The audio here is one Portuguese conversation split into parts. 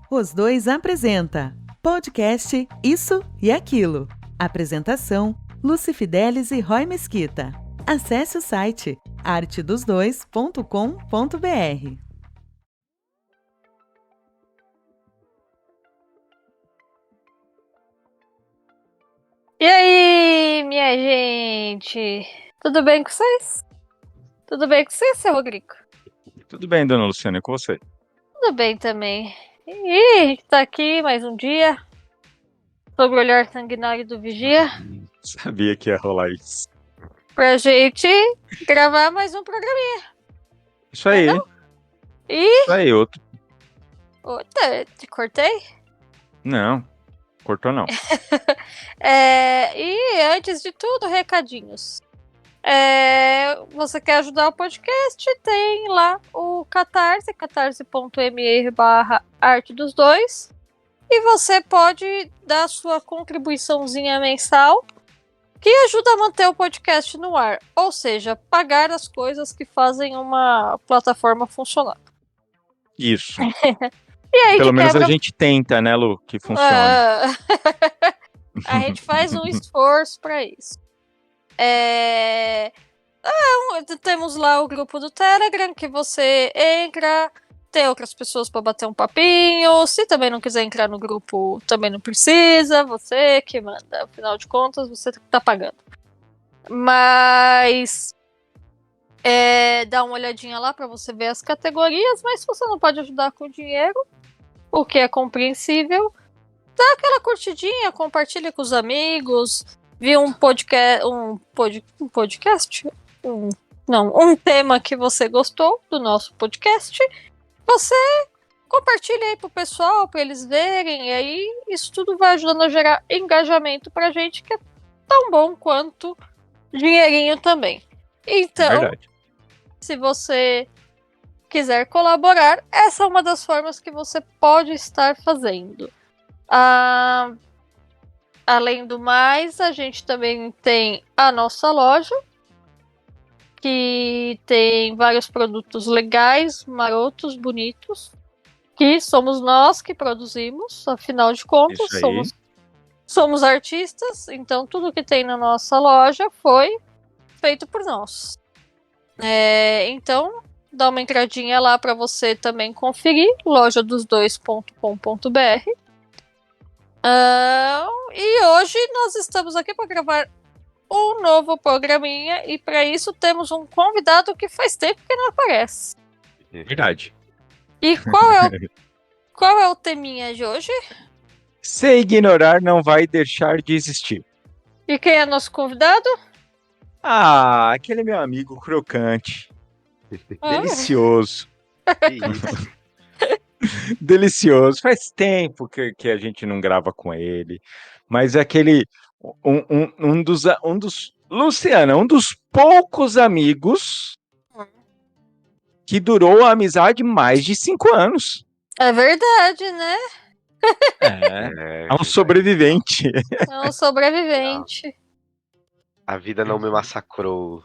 Os Dois apresenta podcast Isso e Aquilo. Apresentação: Lúcia Fidelis e Roy Mesquita. Acesse o site artedosdois.com.br. E aí, minha gente? Tudo bem com vocês? Tudo bem com você, seu Rodrigo? Tudo bem, dona Luciana, e com você? Tudo bem também. E a gente tá aqui mais um dia sobre o olhar sanguinário do Vigia Sabia que ia rolar isso. pra gente gravar mais um programinha. Isso aí. Não? E... Isso aí, outro. Te cortei? Não, cortou não. E antes de tudo, recadinhos. Você quer ajudar o podcast? Tem lá o Catarse, catarse.me/arte dos dois. E você pode dar sua contribuiçãozinha mensal que ajuda a manter o podcast no ar. Ou seja, pagar as coisas que fazem uma plataforma funcionar. Isso. E aí, pelo menos a gente tenta, né, Lu, que funcione. A gente faz um esforço para isso. Temos lá o grupo do Telegram, que você entra, tem outras pessoas para bater um papinho. Se também não quiser entrar no grupo, também não precisa, você que manda. Afinal de contas, você tá pagando. Mas dá uma olhadinha lá para você ver as categorias, mas se você não pode ajudar com dinheiro, o que é compreensível, dá aquela curtidinha, compartilha com os amigos, viu um tema que você gostou do nosso podcast, você compartilha aí pro pessoal, para eles verem, e aí isso tudo vai ajudando a gerar engajamento pra gente, que é tão bom quanto dinheirinho também. Então, se você quiser colaborar, essa é uma das formas que você pode estar fazendo. Além do mais, a gente também tem a nossa loja, que tem vários produtos legais, marotos, bonitos, que somos nós que produzimos, afinal de contas, somos artistas, então tudo que tem na nossa loja foi feito por nós. Então, dá uma entradinha lá para você também conferir, lojadosdois.com.br. E hoje nós estamos aqui para gravar um novo programinha, e para isso temos um convidado que faz tempo que não aparece. Verdade. E qual é o teminha de hoje? Se ignorar não vai deixar de existir. E quem é nosso convidado? Aquele meu amigo crocante. Delicioso. Delicioso. Faz tempo que a gente não grava com ele. Mas é aquele... Um dos Luciana, um dos poucos amigos que durou a amizade mais de 5 anos. É verdade, né? É um sobrevivente. É um sobrevivente. A vida não me massacrou.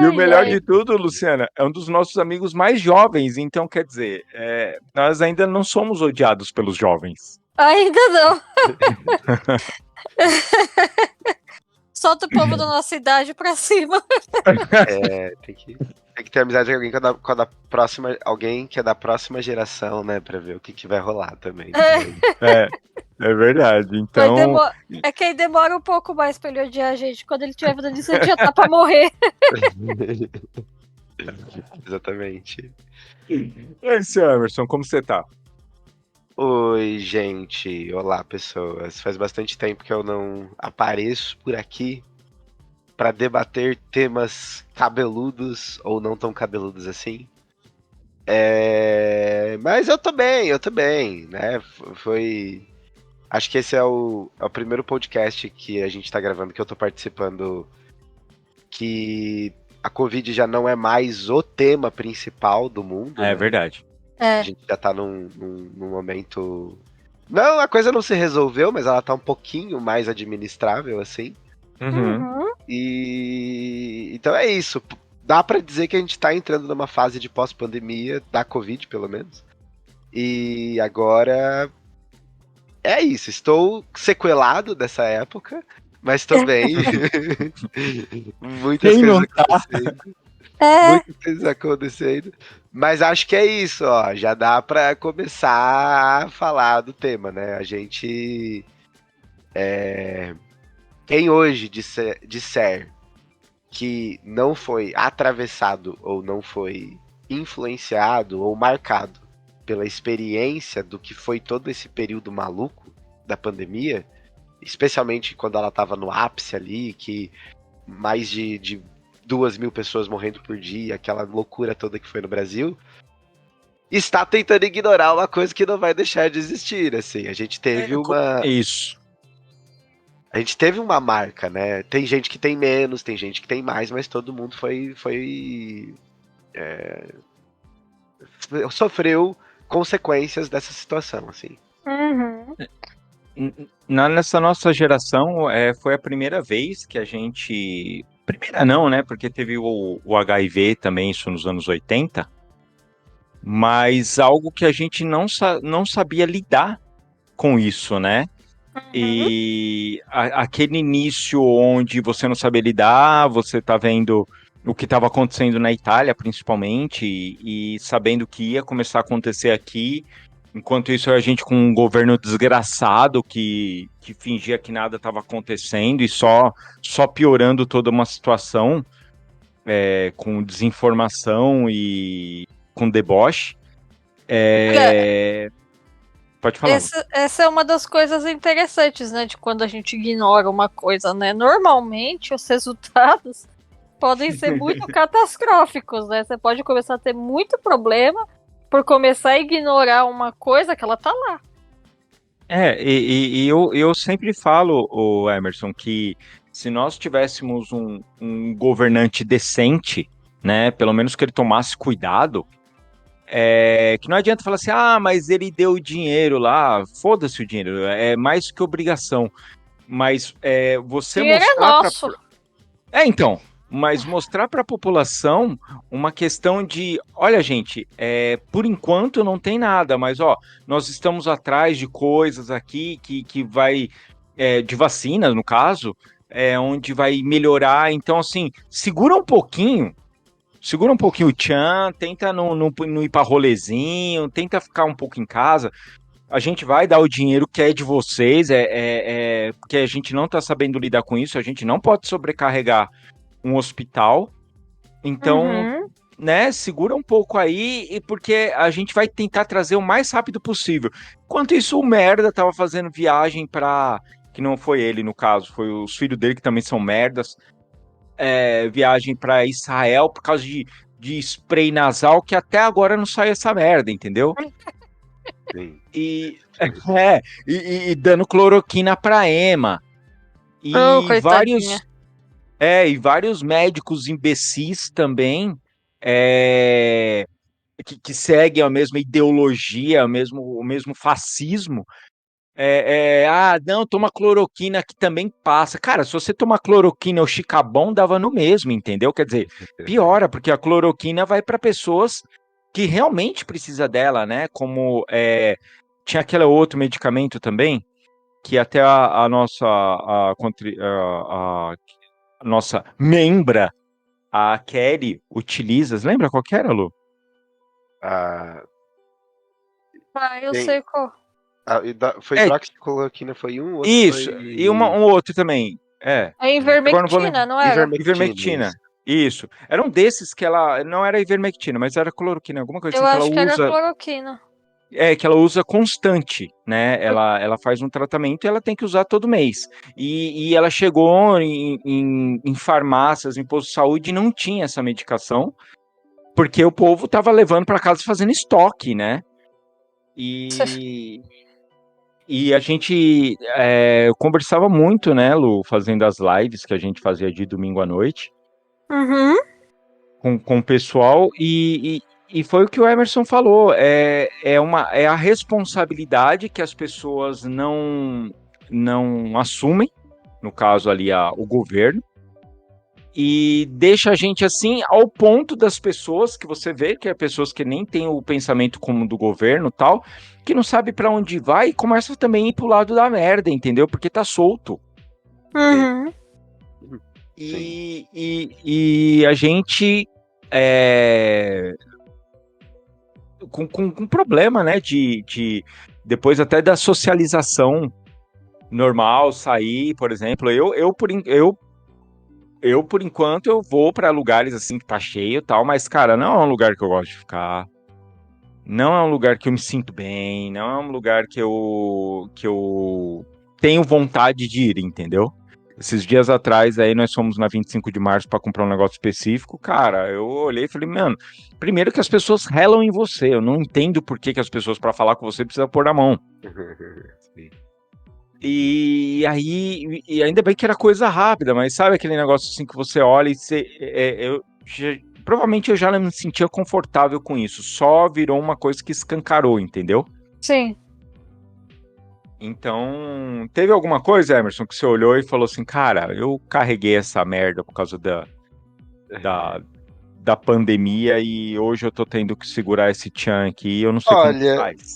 E o melhor de tudo, Luciana, é um dos nossos amigos mais jovens. Então, quer dizer, nós ainda não somos odiados pelos jovens. Ainda não. Solta o povo da nossa idade pra cima. Tem que ter amizade com alguém que é da próxima geração, né? Pra ver o que vai rolar também. É verdade. Então. É quem demora um pouco mais pra ele odiar a gente. Quando ele tiver fazendo isso, a gente já tá pra morrer. Exatamente. E aí, seu Emerson, como você tá? Oi, gente. Olá, pessoas. Faz bastante tempo que eu não apareço por aqui para debater temas cabeludos ou não tão cabeludos assim. Mas eu tô bem, né? Acho que esse é o primeiro podcast que a gente tá gravando, que eu tô participando, que a Covid já não é mais o tema principal do mundo. É né? verdade. A gente já tá num momento... Não, a coisa não se resolveu, mas ela tá um pouquinho mais administrável, assim. Uhum. E... Então é isso. dá pra dizer que a gente tá entrando numa fase de pós-pandemia, da Covid, pelo menos. E agora é isso. Estou sequelado dessa época, mas tô bem. Muitas Quem coisas não tá? acontecendo. É, Muitas coisas acontecendo. Mas acho que é isso, ó. Já dá pra começar a falar do tema, né? A gente. Quem hoje disser que não foi atravessado ou não foi influenciado ou marcado pela experiência do que foi todo esse período maluco da pandemia, especialmente quando ela estava no ápice ali, que mais de 2.000 pessoas morrendo por dia, aquela loucura toda que foi no Brasil, está tentando ignorar uma coisa que não vai deixar de existir, assim. Isso. A gente teve uma marca, né? Tem gente que tem menos, tem gente que tem mais, mas todo mundo sofreu consequências dessa situação, assim. uhum. Nessa nossa geração, foi a primeira vez que a gente. Primeira não, né? Porque teve o HIV também, isso nos anos 80. Mas algo que a gente não sabia lidar com isso, né? E aquele início onde você não sabia lidar, você tá vendo o que estava acontecendo na Itália, principalmente, e sabendo que ia começar a acontecer aqui. Enquanto isso, a gente com um governo desgraçado que fingia que nada estava acontecendo e só piorando toda uma situação, com desinformação e com deboche. Pode falar, Lu. Essa é uma das coisas interessantes, né? De quando a gente ignora uma coisa, né? Normalmente os resultados podem ser muito catastróficos, né? Você pode começar a ter muito problema por começar a ignorar uma coisa que ela tá lá. Eu sempre falo, o Emerson, que se nós tivéssemos um governante decente, né, pelo menos que ele tomasse cuidado, que não adianta falar assim, mas ele deu dinheiro lá, foda-se o dinheiro, é mais que obrigação, mas você Dinheiro é mostrar para... nosso. Então, mas mostrar para a população uma questão de, olha, gente, por enquanto não tem nada, mas ó, nós estamos atrás de coisas aqui que vai, de vacinas, no caso, onde vai melhorar. Então, assim, segura um pouquinho o tchan, tenta não ir para rolezinho, tenta ficar um pouco em casa. A gente vai dar o dinheiro que é de vocês, porque a gente não está sabendo lidar com isso, a gente não pode sobrecarregar um hospital, então, Uhum. né, segura um pouco aí, e porque a gente vai tentar trazer o mais rápido possível. Enquanto isso, o merda tava fazendo viagem que não foi ele, no caso, foi os filhos dele que também são merdas, viagem para Israel por causa de spray nasal, que até agora não sai essa merda, entendeu? Sim. E, e dando cloroquina pra Ema. Oh, E coitadinha. vários médicos imbecis também, que seguem a mesma ideologia, o mesmo fascismo. Não, toma cloroquina que também passa. Cara, se você tomar cloroquina ou chicabon, dava no mesmo, entendeu? Quer dizer, piora, porque a cloroquina vai para pessoas que realmente precisa dela, né? Como tinha aquele outro medicamento também, que até a nossa membra, a Kelly, utiliza. Lembra qual que era, Lu? Ah, Eu tem, sei qual. foi hidroxicloroquina, foi um, outro Isso, e foi um outro também. É Agora não vou lembrar. ivermectina, não era? ivermectina, Ivermectina. isso. Isso. Era um desses que ela. Não era ivermectina, mas era cloroquina, alguma coisa Eu assim que ela acho que era usa. cloroquina. Que ela usa constante, né? Ela faz um tratamento e ela tem que usar todo mês. E ela chegou em farmácias, em posto de saúde, e não tinha essa medicação, porque o povo tava levando para casa fazendo estoque, né? E a gente conversava muito, né, Lu, fazendo as lives que a gente fazia de domingo à noite Uhum. com o pessoal, e foi o que o Emerson falou, é a responsabilidade que as pessoas não assumem, no caso ali o governo, e deixa a gente assim ao ponto das pessoas que você vê, que é pessoas que nem têm o pensamento como do governo tal, que não sabe para onde vai e começa também a ir pro lado da merda, entendeu? Porque tá solto. Uhum. E a gente com problema, né? De depois até da socialização normal, sair, por exemplo. Eu, por enquanto, eu vou para lugares assim que tá cheio e tal, mas, cara, não é um lugar que eu gosto de ficar. Não é um lugar que eu me sinto bem, não é um lugar que eu tenho vontade de ir, entendeu? Esses dias atrás, aí nós fomos na 25 de março para comprar um negócio específico, cara, eu olhei e falei, mano, primeiro que as pessoas relam em você, eu não entendo por que as pessoas, para falar com você, precisam pôr na mão. Sim. E aí, e ainda bem que era coisa rápida, mas sabe aquele negócio assim que você olha e você, provavelmente eu já não me sentia confortável com isso, só virou uma coisa que escancarou, entendeu? Sim. Então, teve alguma coisa, Emerson, que você olhou e falou assim, cara, eu carreguei essa merda por causa da pandemia e hoje eu tô tendo que segurar esse tchan aqui e eu não sei como que Olha, faz.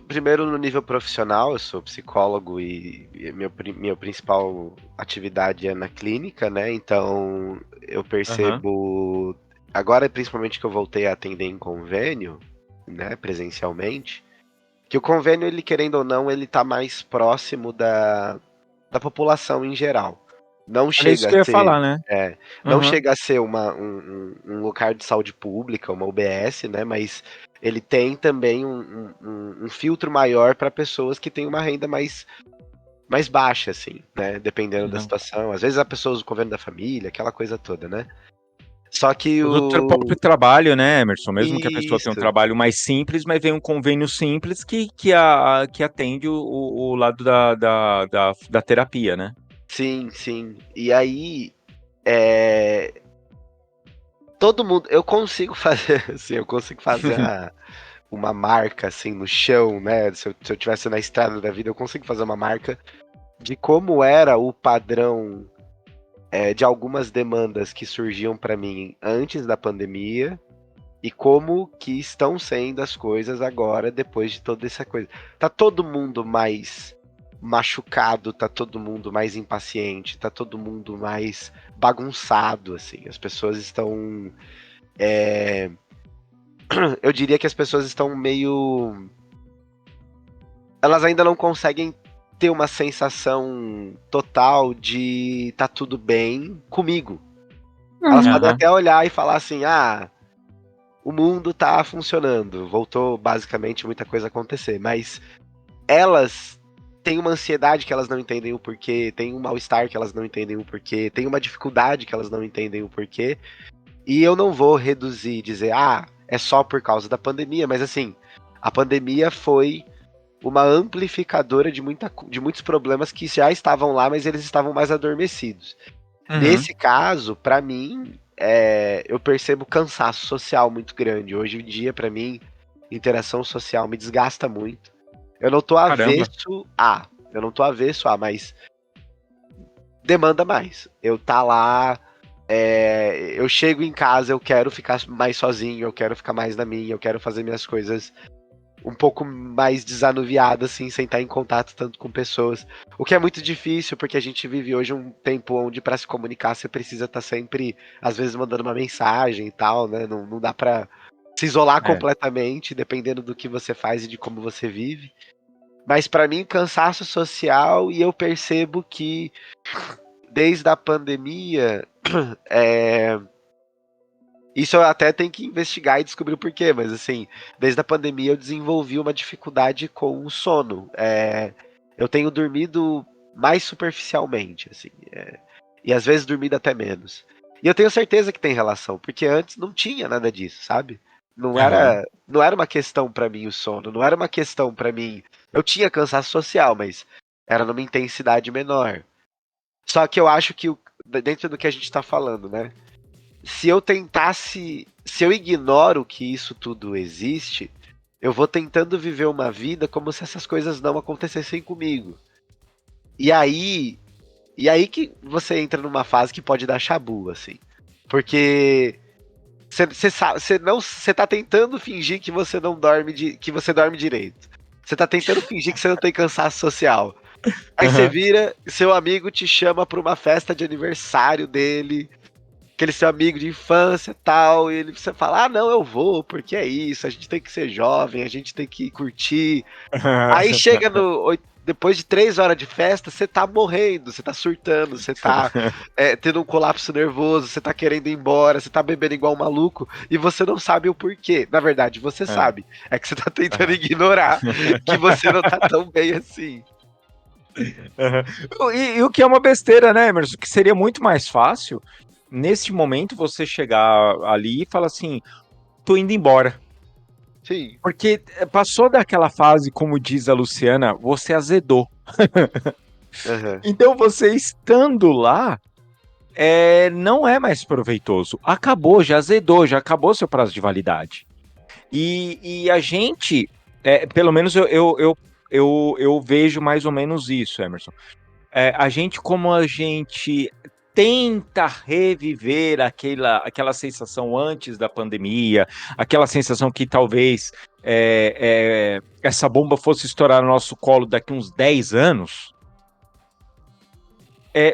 primeiro no nível profissional, eu sou psicólogo e minha principal atividade é na clínica, né? Então eu Aham. percebo, agora principalmente que eu voltei a atender em convênio, né, presencialmente, que o convênio, ele querendo ou não, ele tá mais próximo da população em geral. Não Era isso chega a que eu ia ser, falar, né? não Aham. chega a ser um lugar de saúde pública, uma UBS, né? Mas ele tem também um filtro maior para pessoas que têm uma renda mais baixa, assim, né? Dependendo da Não. situação. Às vezes a pessoa usa o convênio da família, aquela coisa toda, né? Só que O do seu próprio trabalho, né, Emerson? Mesmo que a pessoa tenha um Isso. trabalho mais simples, mas vem um convênio simples que atende o lado da terapia, né? Sim, sim. E aí, é, todo mundo, eu consigo fazer, assim, eu consigo fazer uma marca, assim, no chão, né? Se eu tivesse na estrada da vida, eu consigo fazer uma marca de como era o padrão, de algumas demandas que surgiam para mim antes da pandemia e como que estão sendo as coisas agora, depois de toda essa coisa. Tá todo mundo mais machucado, tá todo mundo mais impaciente, tá todo mundo mais bagunçado, assim. As pessoas estão. Eu diria que as pessoas estão meio. Elas ainda não conseguem ter uma sensação total de tá tudo bem comigo. Elas Uhum. podem Aham. até olhar e falar assim: ah, o mundo tá funcionando, voltou basicamente muita coisa a acontecer, mas elas têm uma ansiedade que elas não entendem o porquê, tem um mal-estar que elas não entendem o porquê, tem uma dificuldade que elas não entendem o porquê, e eu não vou reduzir e dizer, ah, é só por causa da pandemia, mas assim, a pandemia foi uma amplificadora de muitos problemas que já estavam lá, mas eles estavam mais adormecidos. Uhum. Nesse caso, pra mim, eu percebo cansaço social muito grande. Hoje em dia, pra mim, interação social me desgasta muito. Eu não tô Caramba. avesso a, eu não tô avesso a, mas demanda mais. Eu tá lá, eu chego em casa, eu quero ficar mais sozinho, eu quero ficar mais na minha, eu quero fazer minhas coisas um pouco mais desanuviada, assim, sem estar em contato tanto com pessoas. O que é muito difícil, porque a gente vive hoje um tempo onde para se comunicar você precisa estar sempre, às vezes, mandando uma mensagem e tal, né? Não dá para se isolar É. completamente, dependendo do que você faz e de como você vive. Mas para mim, cansaço social, e eu percebo que desde a pandemia, é, isso eu até tenho que investigar e descobrir o porquê, mas assim, desde a pandemia eu desenvolvi uma dificuldade com o sono. Eu tenho dormido mais superficialmente, assim, e às vezes dormido até menos. E eu tenho certeza que tem relação, porque antes não tinha nada disso, sabe? Não Aham. era, não era uma questão pra mim o sono, não era uma questão pra mim. Eu tinha cansaço social, mas era numa intensidade menor. Só que eu acho que dentro do que a gente tá falando, né? Se eu ignoro que isso tudo existe, eu vou tentando viver uma vida como se essas coisas não acontecessem comigo. E aí E aí que você entra numa fase que pode dar chabu, assim. Porque você tá tentando fingir que você não dorme, que você dorme direito. Você tá tentando fingir que você não tem cansaço social. Aí você Aham. vira, seu amigo te chama pra uma festa de aniversário dele, aquele seu amigo de infância e tal, e você fala, ah, não, eu vou, porque é isso, a gente tem que ser jovem, a gente tem que curtir. Aí chega depois de 3 horas de festa, você tá morrendo, você tá surtando, você tá tendo um colapso nervoso, você tá querendo ir embora, você tá bebendo igual um maluco, e você não sabe o porquê. Na verdade, você É. sabe. É que você tá tentando Aham. ignorar que você não tá tão bem assim. Aham. E o que é uma besteira, né, Emerson? Que seria muito mais fácil, nesse momento, você chegar ali e falar assim, tô indo embora. Sim. Porque passou daquela fase, como diz a Luciana, você azedou. Aham. Então você estando lá, não é mais proveitoso. Acabou, já azedou, já acabou seu prazo de validade. E a gente, pelo menos eu vejo mais ou menos isso, Emerson. A gente, como a gente tenta reviver aquela sensação antes da pandemia, aquela sensação que talvez essa bomba fosse estourar no nosso colo daqui uns 10 anos.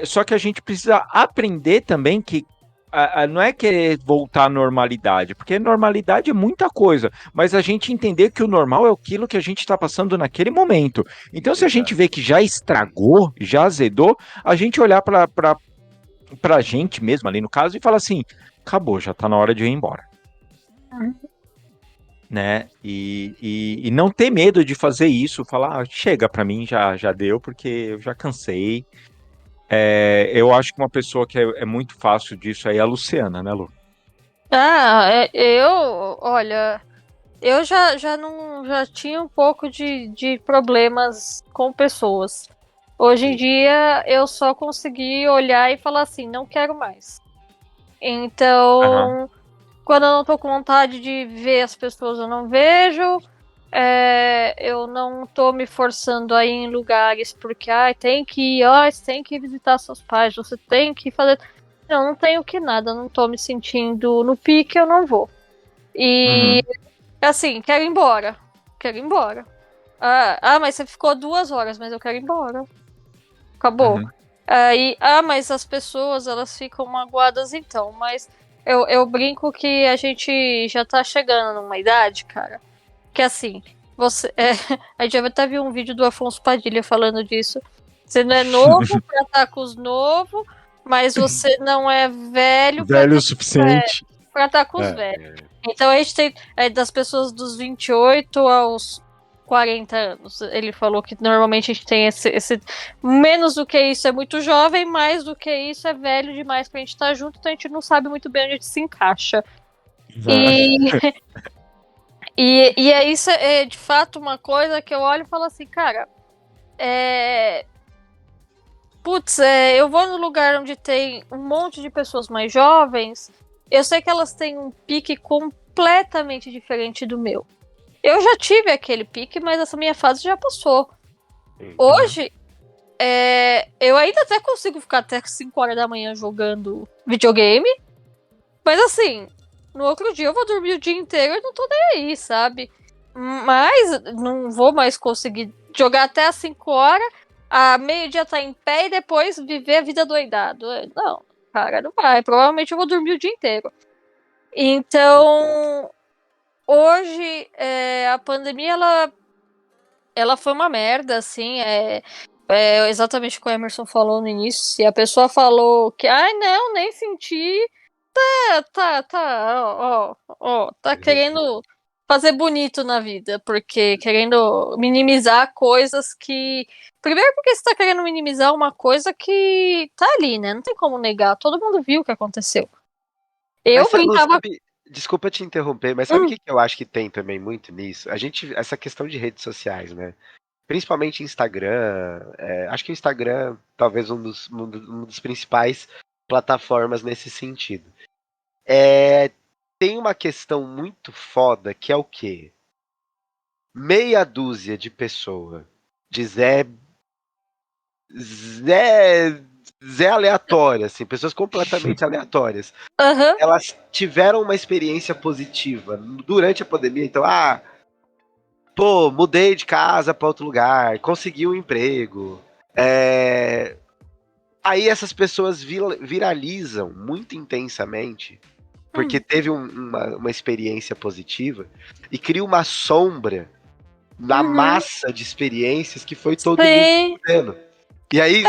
Só que a gente precisa aprender também que não é querer voltar à normalidade, porque normalidade é muita coisa, mas a gente entender que o normal é aquilo que a gente está passando naquele momento. Então, se a gente Exato. vê que já estragou, já azedou, a gente olhar para a gente mesmo ali no caso e falar assim: acabou, já está na hora de eu ir embora. Né? E não ter medo de fazer isso, falar, chega para mim, já deu, porque eu já cansei. Eu acho que uma pessoa que é muito fácil disso aí é a Luciana, né, Lu? Olha, eu já tinha um pouco de problemas com pessoas. Hoje em Sim. dia eu só consegui olhar e falar assim, não quero mais. Aham. Então, quando eu não tô com vontade de ver as pessoas, eu não vejo. Eu não tô me forçando a ir em lugares porque tem que ir, você tem que visitar seus pais, você tem que fazer. Não tenho que nada, não tô me sentindo no pique, eu não vou. E Uhum. assim, quero ir embora. Quero ir embora. Mas você ficou 2 horas, mas eu quero ir embora. Acabou. Uhum. Mas as pessoas, elas ficam magoadas então, mas eu brinco que a gente já tá chegando numa idade, cara, que assim, a gente já até viu um vídeo do Afonso Padilha falando disso. Você não é novo pra estar com os novos, mas você não é velho pra Velho o estar suficiente. com os É. velhos. Então a gente tem das pessoas dos 28 aos 40 anos. Ele falou que normalmente a gente tem esse menos do que isso é muito jovem, mais do que isso é velho demais pra gente estar junto, então a gente não sabe muito bem onde a gente se encaixa. E, isso é de fato uma coisa que eu olho e falo assim, cara, eu vou no lugar onde tem um monte de pessoas mais jovens, eu sei que elas têm um pique completamente diferente do meu. Eu já tive aquele pique, mas essa minha fase já passou. Hoje, eu ainda até consigo ficar até 5 horas da manhã jogando videogame, mas assim, no outro dia eu vou dormir o dia inteiro e não tô nem aí, sabe? Mas não vou mais conseguir jogar até as 5 horas, a meio-dia tá em pé e depois viver a vida doidado. Não, cara, não vai. Provavelmente eu vou dormir o dia inteiro. Então, hoje, a pandemia, ela foi uma merda, assim, exatamente o que o Emerson falou no início. Se a pessoa falou que, não, nem senti, tá querendo fazer bonito na vida, porque querendo minimizar coisas que. Primeiro, porque você tá querendo minimizar uma coisa que tá ali, né? Não tem como negar. Todo mundo viu o que aconteceu. Eu Lu, brincava. desculpa te interromper, mas sabe o que que eu acho que tem também muito nisso? Essa questão de redes sociais, né? Principalmente Instagram, acho que o Instagram talvez um dos principais plataformas nesse sentido. Tem uma questão muito foda que é o quê? Meia dúzia de pessoa de Zé Zé aleatória, assim, pessoas completamente aleatórias. Aham. Elas tiveram uma experiência positiva durante a pandemia, então, mudei de casa para outro lugar, consegui um emprego. Aí essas pessoas viralizam muito intensamente, porque teve uma experiência positiva, e cria uma sombra na massa de experiências que foi todo mundo fudendo. E aí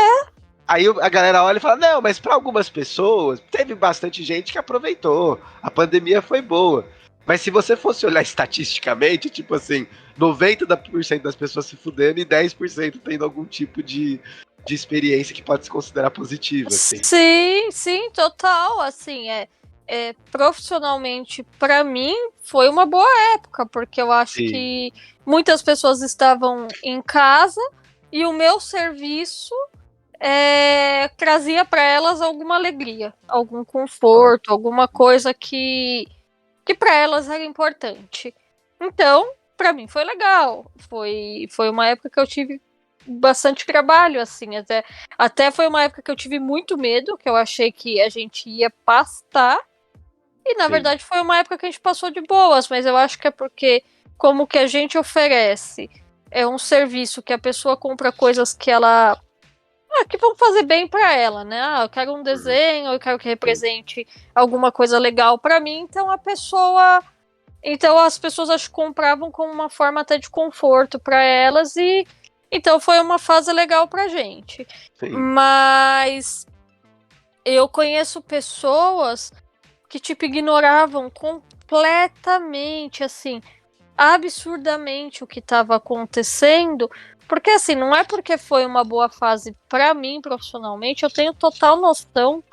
a galera olha e fala, não, mas para algumas pessoas, teve bastante gente que aproveitou, a pandemia foi boa. Mas se você fosse olhar estatisticamente, tipo assim, 90% das pessoas se fudendo e 10% tendo algum tipo de experiência que pode se considerar positiva. Assim. Sim, total. Assim, profissionalmente, para mim, foi uma boa época, porque eu acho que muitas pessoas estavam em casa e o meu serviço trazia para elas alguma alegria, algum conforto, alguma coisa que para elas era importante. Então, para mim foi legal. Foi uma época que eu tive bastante trabalho, assim, até foi uma época que eu tive muito medo, que eu achei que a gente ia pastar, e na verdade foi uma época que a gente passou de boas, mas eu acho que é porque, como que a gente oferece é um serviço que a pessoa compra coisas que ela que vão fazer bem para ela, né? Eu quero um desenho, eu quero que represente alguma coisa legal para mim, então as pessoas acho que compravam como uma forma até de conforto para elas, e então foi uma fase legal pra gente. Sim. Mas eu conheço pessoas que tipo ignoravam completamente, assim, absurdamente o que estava acontecendo, porque assim, não é porque foi uma boa fase para mim profissionalmente, eu tenho total noção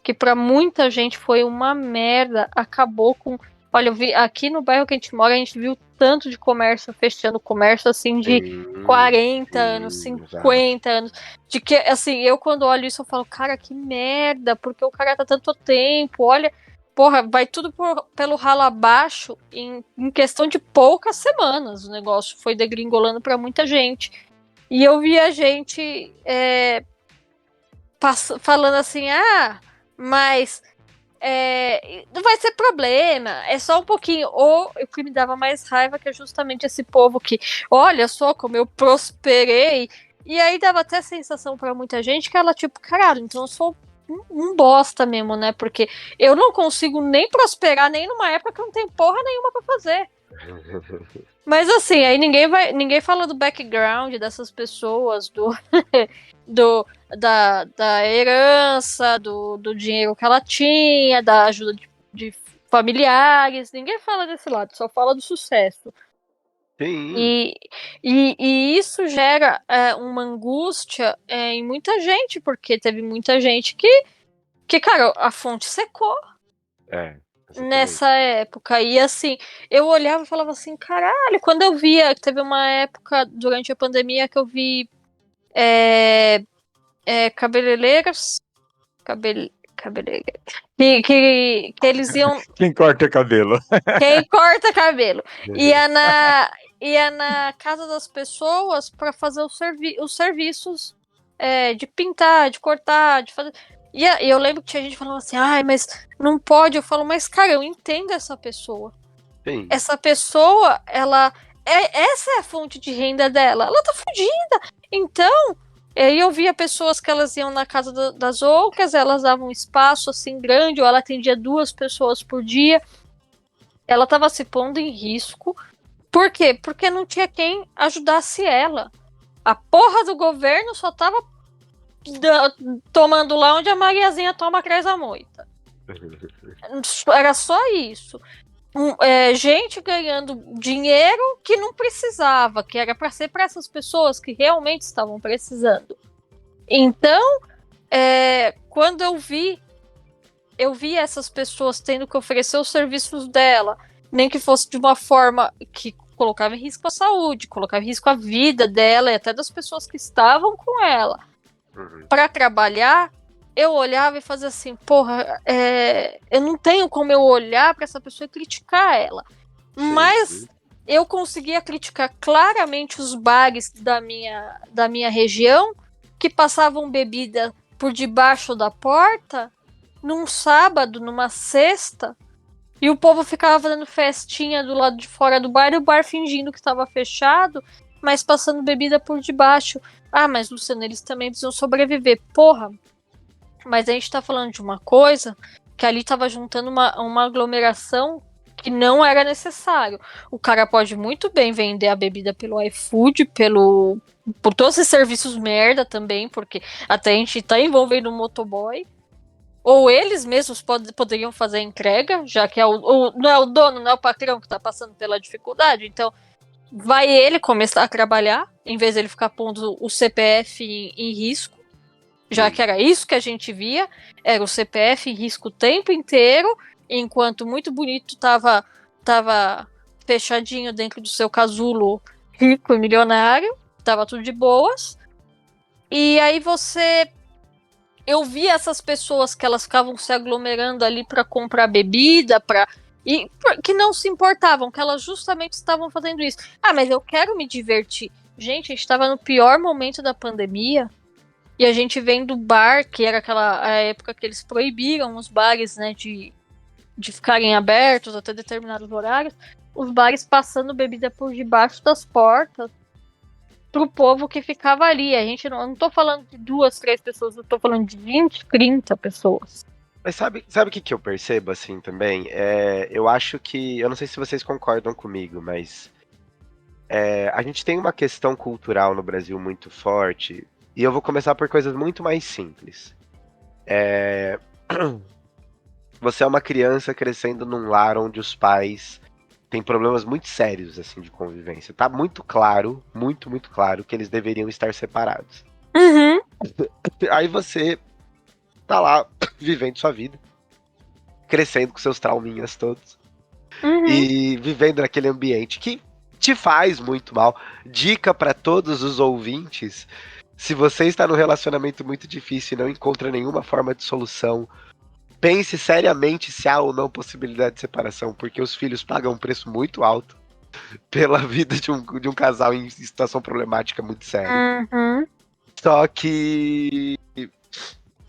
que para muita gente foi uma merda, acabou com... Olha, eu vi aqui no bairro que a gente mora, a gente viu tanto de comércio fechando, comércio assim de 40 anos, 50 anos, de que assim, eu quando olho isso eu falo, cara, que merda, porque o cara tá tanto tempo, olha, porra, vai tudo pelo ralo abaixo em questão de poucas semanas. O negócio foi degringolando para muita gente. E eu vi a gente falando assim, mas não vai ser problema, é só um pouquinho. Ou o que me dava mais raiva que é justamente esse povo que, olha só como eu prosperei. E aí dava até sensação para muita gente que ela tipo, caralho, então eu sou um bosta mesmo, né? Porque eu não consigo nem prosperar nem numa época que eu não tenho porra nenhuma pra fazer. Mas assim, aí ninguém fala do background dessas pessoas, da herança, do dinheiro que ela tinha, da ajuda de familiares. Ninguém fala desse lado, só fala do sucesso. Sim. E isso gera uma angústia em muita gente, porque teve muita gente que, cara, a fonte secou nessa época. E assim, eu olhava e falava assim, caralho, quando eu via, teve uma época durante a pandemia que eu vi cabeleireiros que eles iam... Quem corta cabelo. Quem corta cabelo. Ia na casa das pessoas para fazer os serviços de pintar, de cortar, de fazer... E eu lembro que tinha gente falando assim, mas não pode. Eu falo, mas cara, eu entendo essa pessoa. Sim. Essa pessoa, essa é a fonte de renda dela. Ela tá fodida. Então... E eu via pessoas que elas iam na casa das outras, elas davam um espaço assim grande, ou ela atendia 2 pessoas por dia. Ela estava se pondo em risco. Por quê? Porque não tinha quem ajudasse ela. A porra do governo só tava tomando lá onde a Mariazinha toma atrás da moita. Era só isso. Gente ganhando dinheiro que não precisava, que era para ser para essas pessoas que realmente estavam precisando. Então, quando eu vi essas pessoas tendo que oferecer os serviços dela, nem que fosse de uma forma que colocava em risco a saúde, colocava em risco a vida dela e até das pessoas que estavam com ela para trabalhar, eu olhava e fazia assim, porra, eu não tenho como eu olhar para essa pessoa e criticar ela. Mas eu conseguia criticar claramente os bares da minha região que passavam bebida por debaixo da porta num sábado, numa sexta, e o povo ficava fazendo festinha do lado de fora do bar e o bar fingindo que estava fechado, mas passando bebida por debaixo. Ah, mas Luciano, eles também precisam sobreviver. Porra, mas a gente tá falando de uma coisa que ali tava juntando uma aglomeração que não era necessário. O cara pode muito bem vender a bebida pelo iFood, por todos esses serviços merda também, porque até a gente tá envolvendo um motoboy. Ou eles mesmos poderiam fazer a entrega, já que não é o dono, não é o patrão que tá passando pela dificuldade. Então, vai ele começar a trabalhar, em vez de ele ficar pondo o CPF em risco, já que era isso que a gente via, era o CPF em risco o tempo inteiro, enquanto muito bonito tava fechadinho dentro do seu casulo rico e milionário, tava tudo de boas. E aí eu vi essas pessoas que elas ficavam se aglomerando ali para comprar bebida, que não se importavam, que elas justamente estavam fazendo isso. Ah, mas eu quero me divertir. Gente, a gente estava no pior momento da pandemia e a gente vem do bar, que era a época que eles proibiram os bares, né, de ficarem abertos até determinados horários, os bares passando bebida por debaixo das portas pro povo que ficava ali. Eu não tô falando de 2, 3 pessoas, eu tô falando de 20, 30 pessoas. Mas sabe o que eu percebo, assim, também? Eu acho que, eu não sei se vocês concordam comigo, mas a gente tem uma questão cultural no Brasil muito forte, e eu vou começar por coisas muito mais simples. Você é uma criança crescendo num lar onde os pais têm problemas muito sérios, assim, de convivência. Tá muito claro, muito, muito claro, que eles deveriam estar separados. Uhum. Aí você tá lá, vivendo sua vida, crescendo com seus trauminhas todos, e vivendo naquele ambiente que te faz muito mal. Dica pra todos os ouvintes: se você está num relacionamento muito difícil e não encontra nenhuma forma de solução, pense seriamente se há ou não possibilidade de separação, porque os filhos pagam um preço muito alto pela vida de um casal em situação problemática muito séria. Uhum. Só que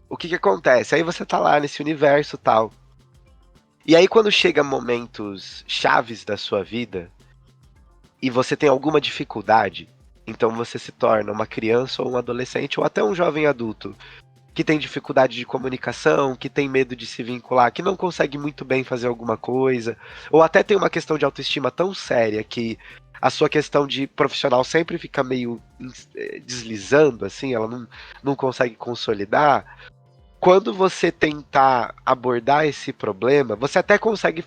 o que acontece? Aí você tá lá nesse universo tal. E aí quando chega momentos chaves da sua vida e você tem alguma dificuldade, então você se torna uma criança ou um adolescente ou até um jovem adulto que tem dificuldade de comunicação, que tem medo de se vincular, que não consegue muito bem fazer alguma coisa, ou até tem uma questão de autoestima tão séria que a sua questão de profissional sempre fica meio deslizando, assim, ela não consegue consolidar. Quando você tentar abordar esse problema, você até consegue,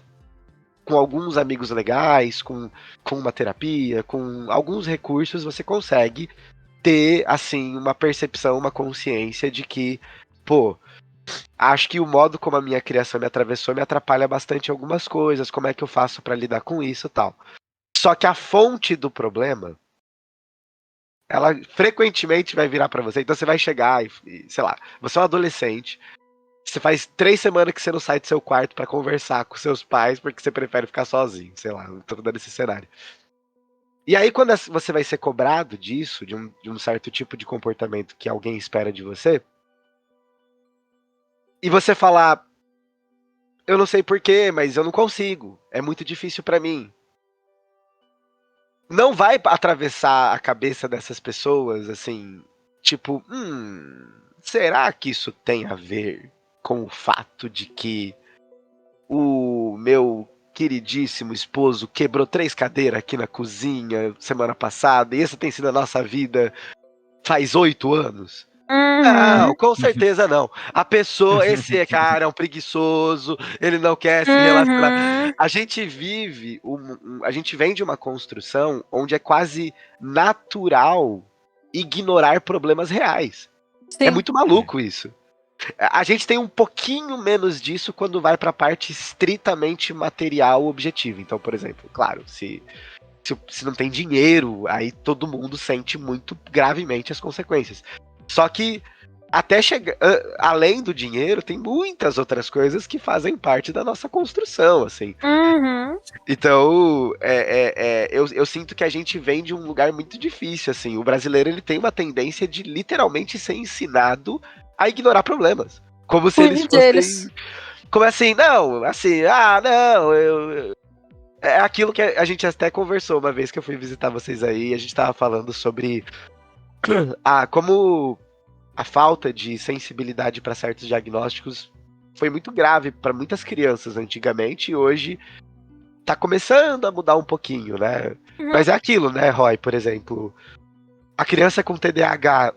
com alguns amigos legais, com uma terapia, com alguns recursos, você consegue ter, assim, uma percepção, uma consciência de que, pô, acho que o modo como a minha criação me atravessou me atrapalha bastante em algumas coisas, como é que eu faço pra lidar com isso e tal. Só que a fonte do problema, ela frequentemente vai virar pra você. Então você vai chegar e sei lá, você é um adolescente, você faz 3 semanas que você não sai do seu quarto pra conversar com seus pais porque você prefere ficar sozinho, sei lá, tô dando esse cenário. E aí quando você vai ser cobrado disso, de um certo tipo de comportamento que alguém espera de você, e você falar, eu não sei porquê, mas eu não consigo, é muito difícil pra mim. Não vai atravessar a cabeça dessas pessoas, assim, tipo, será que isso tem a ver com o fato de que o meu queridíssimo esposo quebrou 3 cadeiras aqui na cozinha semana passada e essa tem sido a nossa vida faz 8 anos? Não, com certeza não. A pessoa, esse cara é um preguiçoso, ele não quer se relacionar. A gente vive, a gente vem de uma construção onde é quase natural ignorar problemas reais. Sim. É muito maluco isso. A gente tem um pouquinho menos disso quando vai para a parte estritamente material objetiva. Então, por exemplo, claro, se não tem dinheiro, aí todo mundo sente muito gravemente as consequências. Só que até chegar, além do dinheiro, tem muitas outras coisas que fazem parte da nossa construção, assim. Então, eu sinto que a gente vem de um lugar muito difícil, assim. O brasileiro, ele tem uma tendência de literalmente ser ensinado a ignorar problemas. Como se eles fossem... Como assim? Não, assim, não, é aquilo que a gente até conversou uma vez que eu fui visitar vocês aí, a gente tava falando sobre como a falta de sensibilidade para certos diagnósticos foi muito grave para muitas crianças antigamente e hoje tá começando a mudar um pouquinho, né? Mas é aquilo, né, Roy, por exemplo, a criança com TDAH,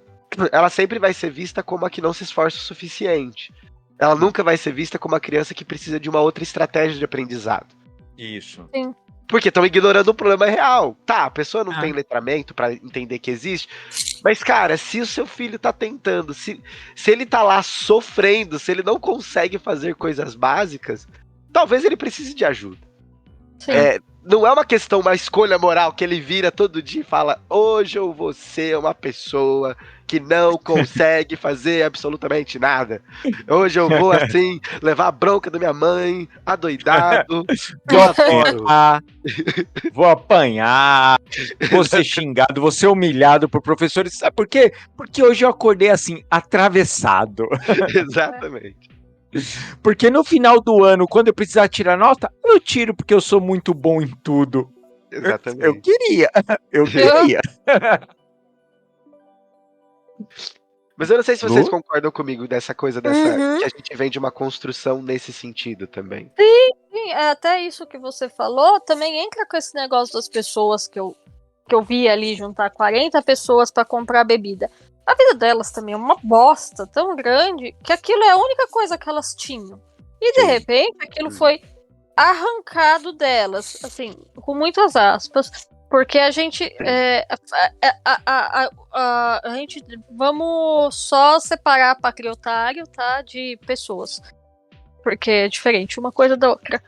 ela sempre vai ser vista como a que não se esforça o suficiente. Ela nunca vai ser vista como a criança que precisa de uma outra estratégia de aprendizado. Isso. Sim. Porque estão ignorando o problema real. Tá, a pessoa não tem letramento pra entender que existe. Mas, cara, se o seu filho tá tentando, se ele tá lá sofrendo, se ele não consegue fazer coisas básicas, talvez ele precise de ajuda. Sim. Não é uma questão, uma escolha moral que ele vira todo dia e fala: hoje eu vou ser uma pessoa que não consegue fazer absolutamente nada. Hoje eu vou, assim, levar a bronca da minha mãe, adoidado. Vou apanhar, vou ser xingado, vou ser humilhado por professores. Sabe por quê? Porque hoje eu acordei assim, atravessado. Exatamente. Porque no final do ano, quando eu precisar tirar nota, eu tiro porque eu sou muito bom em tudo. Exatamente. Eu queria. Mas eu não sei se vocês concordam comigo dessa coisa, que a gente vem de uma construção nesse sentido também. Sim, até isso que você falou também entra com esse negócio das pessoas que eu vi ali juntar 40 pessoas para comprar bebida. A vida delas também é uma bosta tão grande que aquilo é a única coisa que elas tinham. E de repente aquilo foi arrancado delas, assim, com muitas aspas, porque a gente a gente vamos só separar patriotário, tá, de pessoas, porque é diferente uma coisa da outra.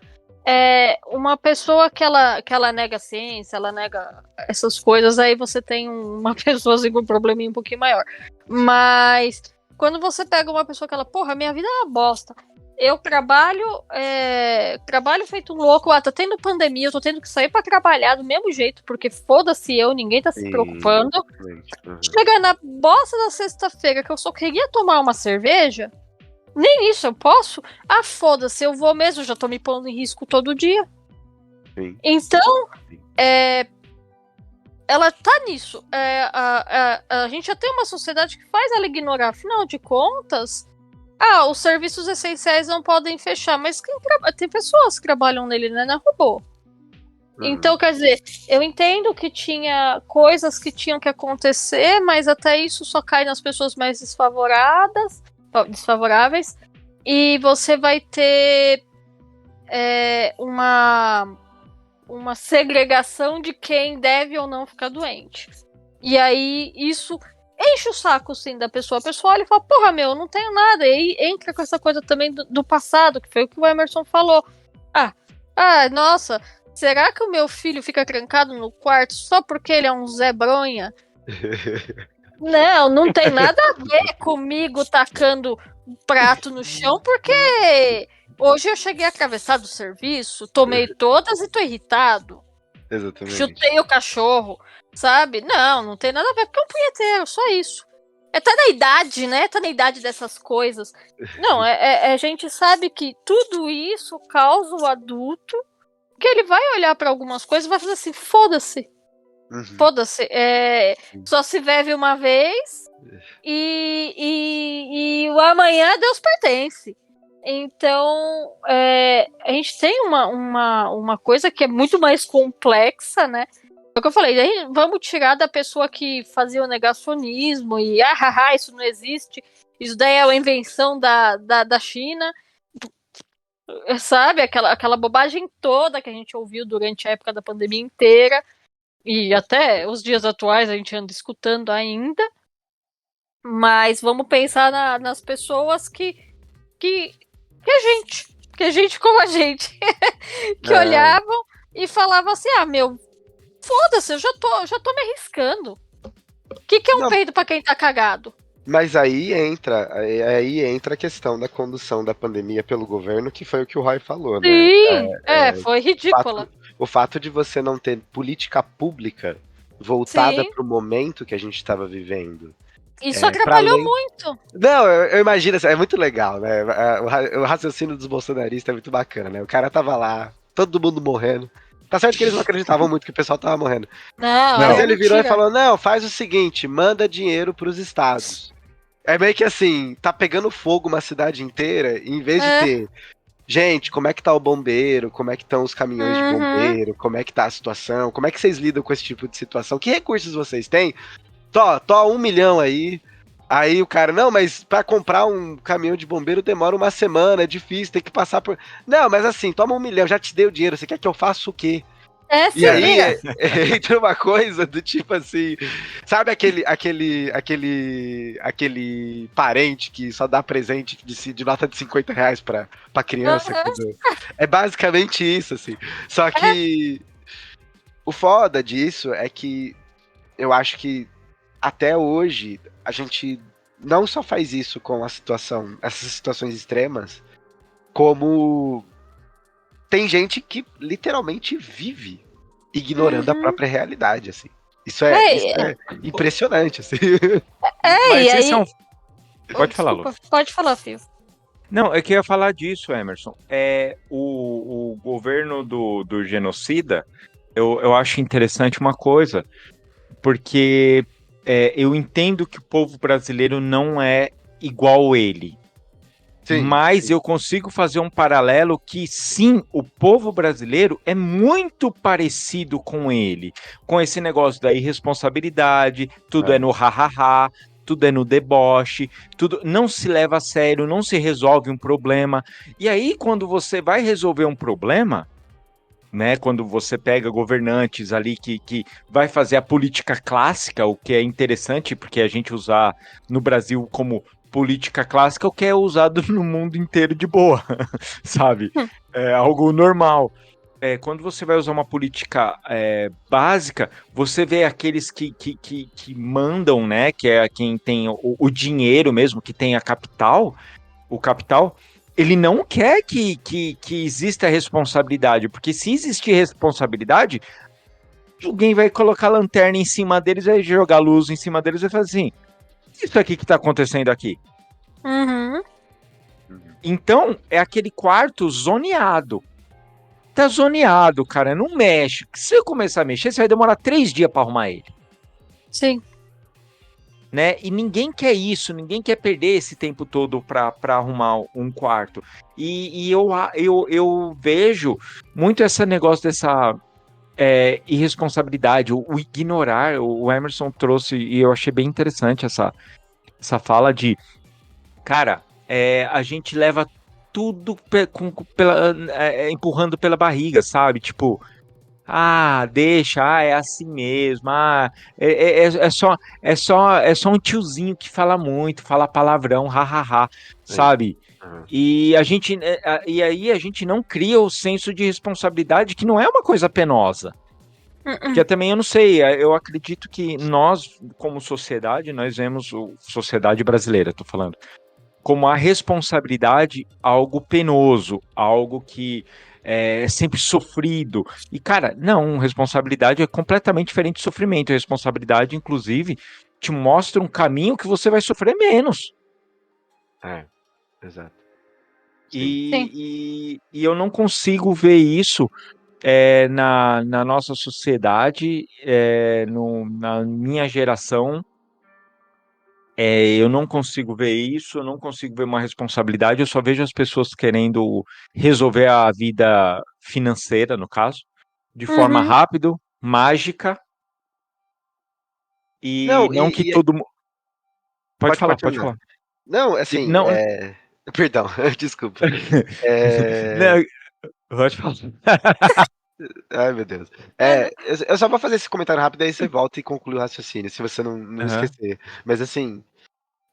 Uma pessoa que ela nega a ciência, ela nega essas coisas, aí você tem uma pessoa assim, com um probleminha um pouquinho maior. Mas quando você pega uma pessoa que ela, porra, minha vida é uma bosta, eu trabalho feito um louco, tá tendo pandemia, eu tô tendo que sair pra trabalhar do mesmo jeito, porque foda-se eu, ninguém tá se preocupando. Chega na bosta da sexta-feira que eu só queria tomar uma cerveja, nem isso eu posso? Foda-se, eu vou mesmo, já tô me pondo em risco todo dia. Sim. Então, ela tá nisso. A gente já tem uma sociedade que faz ela ignorar. Afinal de contas, os serviços essenciais não podem fechar, mas tem pessoas que trabalham nele, né? Não é robô. Então, quer dizer, eu entendo que tinha coisas que tinham que acontecer, mas até isso só cai nas pessoas mais desfavoráveis, e você vai ter uma segregação de quem deve ou não ficar doente. E aí isso enche o saco, sim, da pessoa. A pessoa olha e fala, porra, eu não tenho nada. E aí entra com essa coisa também do passado, que foi o que o Emerson falou. Nossa, será que o meu filho fica trancado no quarto só porque ele é um Zé Bronha? Não tem nada a ver comigo tacando um prato no chão, porque hoje eu cheguei atravessado do serviço, tomei todas e tô irritado. Exatamente. Chutei o cachorro, sabe? Não tem nada a ver, porque é um punheteiro, só isso. Tá na idade, né? Tá na idade dessas coisas. Não, a gente sabe que tudo isso causa o adulto, que ele vai olhar pra algumas coisas e vai fazer assim, foda-se. Foda-se, só se vive uma vez e o amanhã Deus pertence. Então, a gente tem uma coisa que é muito mais complexa, né? É o que eu falei, aí vamos tirar da pessoa que fazia o negacionismo e isso não existe, isso daí é uma invenção da China, sabe? Aquela bobagem toda que a gente ouviu durante a época da pandemia inteira. E até os dias atuais a gente anda escutando ainda. Mas vamos pensar nas pessoas que a gente como a gente, que olhavam e falavam assim, foda-se, eu já tô me arriscando. O que é um peido pra quem tá cagado? Mas aí entra a questão da condução da pandemia pelo governo, que foi o que o Roy falou, né? Sim, foi ridícula. O fato de você não ter política pública voltada para o momento que a gente estava vivendo. Isso atrapalhou além- muito. Não, eu imagino, assim, é muito legal, né? O raciocínio dos bolsonaristas é muito bacana, né? O cara tava lá, todo mundo morrendo. Tá certo que eles não acreditavam muito que o pessoal tava morrendo. Não, Mas era ele virou e mentira. falou: não, faz o seguinte, manda dinheiro pros estados. É meio que assim, tá pegando fogo uma cidade inteira, e em vez de É. ter, gente, como é que tá o bombeiro, como é que estão os caminhões de Uhum. bombeiro, como é que tá a situação, como é que vocês lidam com esse tipo de situação, que recursos vocês têm? Tó 1 milhão aí o cara, não, mas pra comprar um caminhão de bombeiro demora uma semana, é difícil, tem que passar por... Não, mas assim, toma 1 milhão, já te dei o dinheiro, você quer que eu faça o quê? Se E aí vira. entra uma coisa do tipo assim, sabe aquele parente que só dá presente de nota de R$ 50 pra criança? Aham. É basicamente isso, assim. Só É. que o foda disso é que eu acho que até hoje a gente não só faz isso com essas situações extremas, como tem gente que literalmente vive ignorando a Uhum. própria realidade, assim. Isso É, é impressionante, assim. e Mas esse é aí. um. Pode falar, Lu. Desculpa, pode falar, Fio. Não, é que eu ia falar disso, Emerson. O governo do genocida, eu acho interessante uma coisa, porque eu entendo que o povo brasileiro não é igual ele. Sim, Mas sim. eu consigo fazer um paralelo que sim, o povo brasileiro é muito parecido com ele, com esse negócio da irresponsabilidade, tudo é no ha-ha-ha, tudo é no deboche, tudo não se leva a sério, não se resolve um problema. E aí, quando você vai resolver um problema, né, quando você pega governantes ali que vai fazer a política clássica, o que é interessante, porque a gente usar no Brasil como política clássica, o que é usado no mundo inteiro de boa, sabe? É algo normal. Quando você vai usar uma política básica, você vê aqueles que mandam, né? Que é quem tem o dinheiro mesmo, que tem a capital, o capital, ele não quer que exista responsabilidade, porque se existir responsabilidade, alguém vai colocar lanterna em cima deles, vai jogar luz em cima deles e vai fazer assim: isso aqui que tá acontecendo aqui. Uhum. Então, é aquele quarto zoneado. Tá zoneado, cara, não mexe. Se eu começar a mexer, você vai demorar 3 dias para arrumar ele. Sim. Né? E ninguém quer isso, ninguém quer perder esse tempo todo para arrumar um quarto. E eu vejo muito esse negócio dessa irresponsabilidade, o ignorar. O Emerson trouxe, e eu achei bem interessante essa fala de, cara, a gente leva tudo empurrando pela barriga, sabe? Tipo, deixa, é assim mesmo. É só um tiozinho que fala muito, fala palavrão, hahaha, Sim. sabe? Uhum. E aí a gente não cria o senso de responsabilidade, que não é uma coisa penosa. Uhum. Porque também eu não sei, eu acredito que nós, como sociedade, nós vemos, sociedade brasileira, tô falando, como a responsabilidade algo penoso, algo que é sempre sofrido. E, cara, não, responsabilidade é completamente diferente de sofrimento. Responsabilidade, inclusive, te mostra um caminho que você vai sofrer menos. Exato. Sim. Sim. E eu não consigo ver isso na nossa sociedade, na minha geração. Eu não consigo ver isso, eu não consigo ver uma responsabilidade, eu só vejo as pessoas querendo resolver a vida financeira, no caso, de forma Uhum. rápida, mágica, e Não, não que e todo mundo. Pode falar, pode pode terminar. falar. Não, assim, Não, perdão, desculpa. É... não, pode falar. Ai, meu Deus. Uhum. Eu só vou fazer esse comentário rápido, aí você volta e conclui o raciocínio, se você não Aham. esquecer. Mas assim,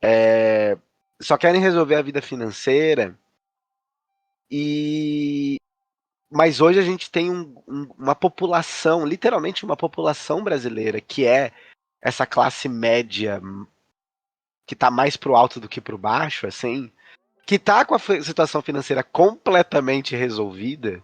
é, só querem resolver a vida financeira e mas hoje a gente tem uma população, literalmente uma população brasileira, que é essa classe média que tá mais pro alto do que pro baixo, assim, que tá com a situação financeira completamente resolvida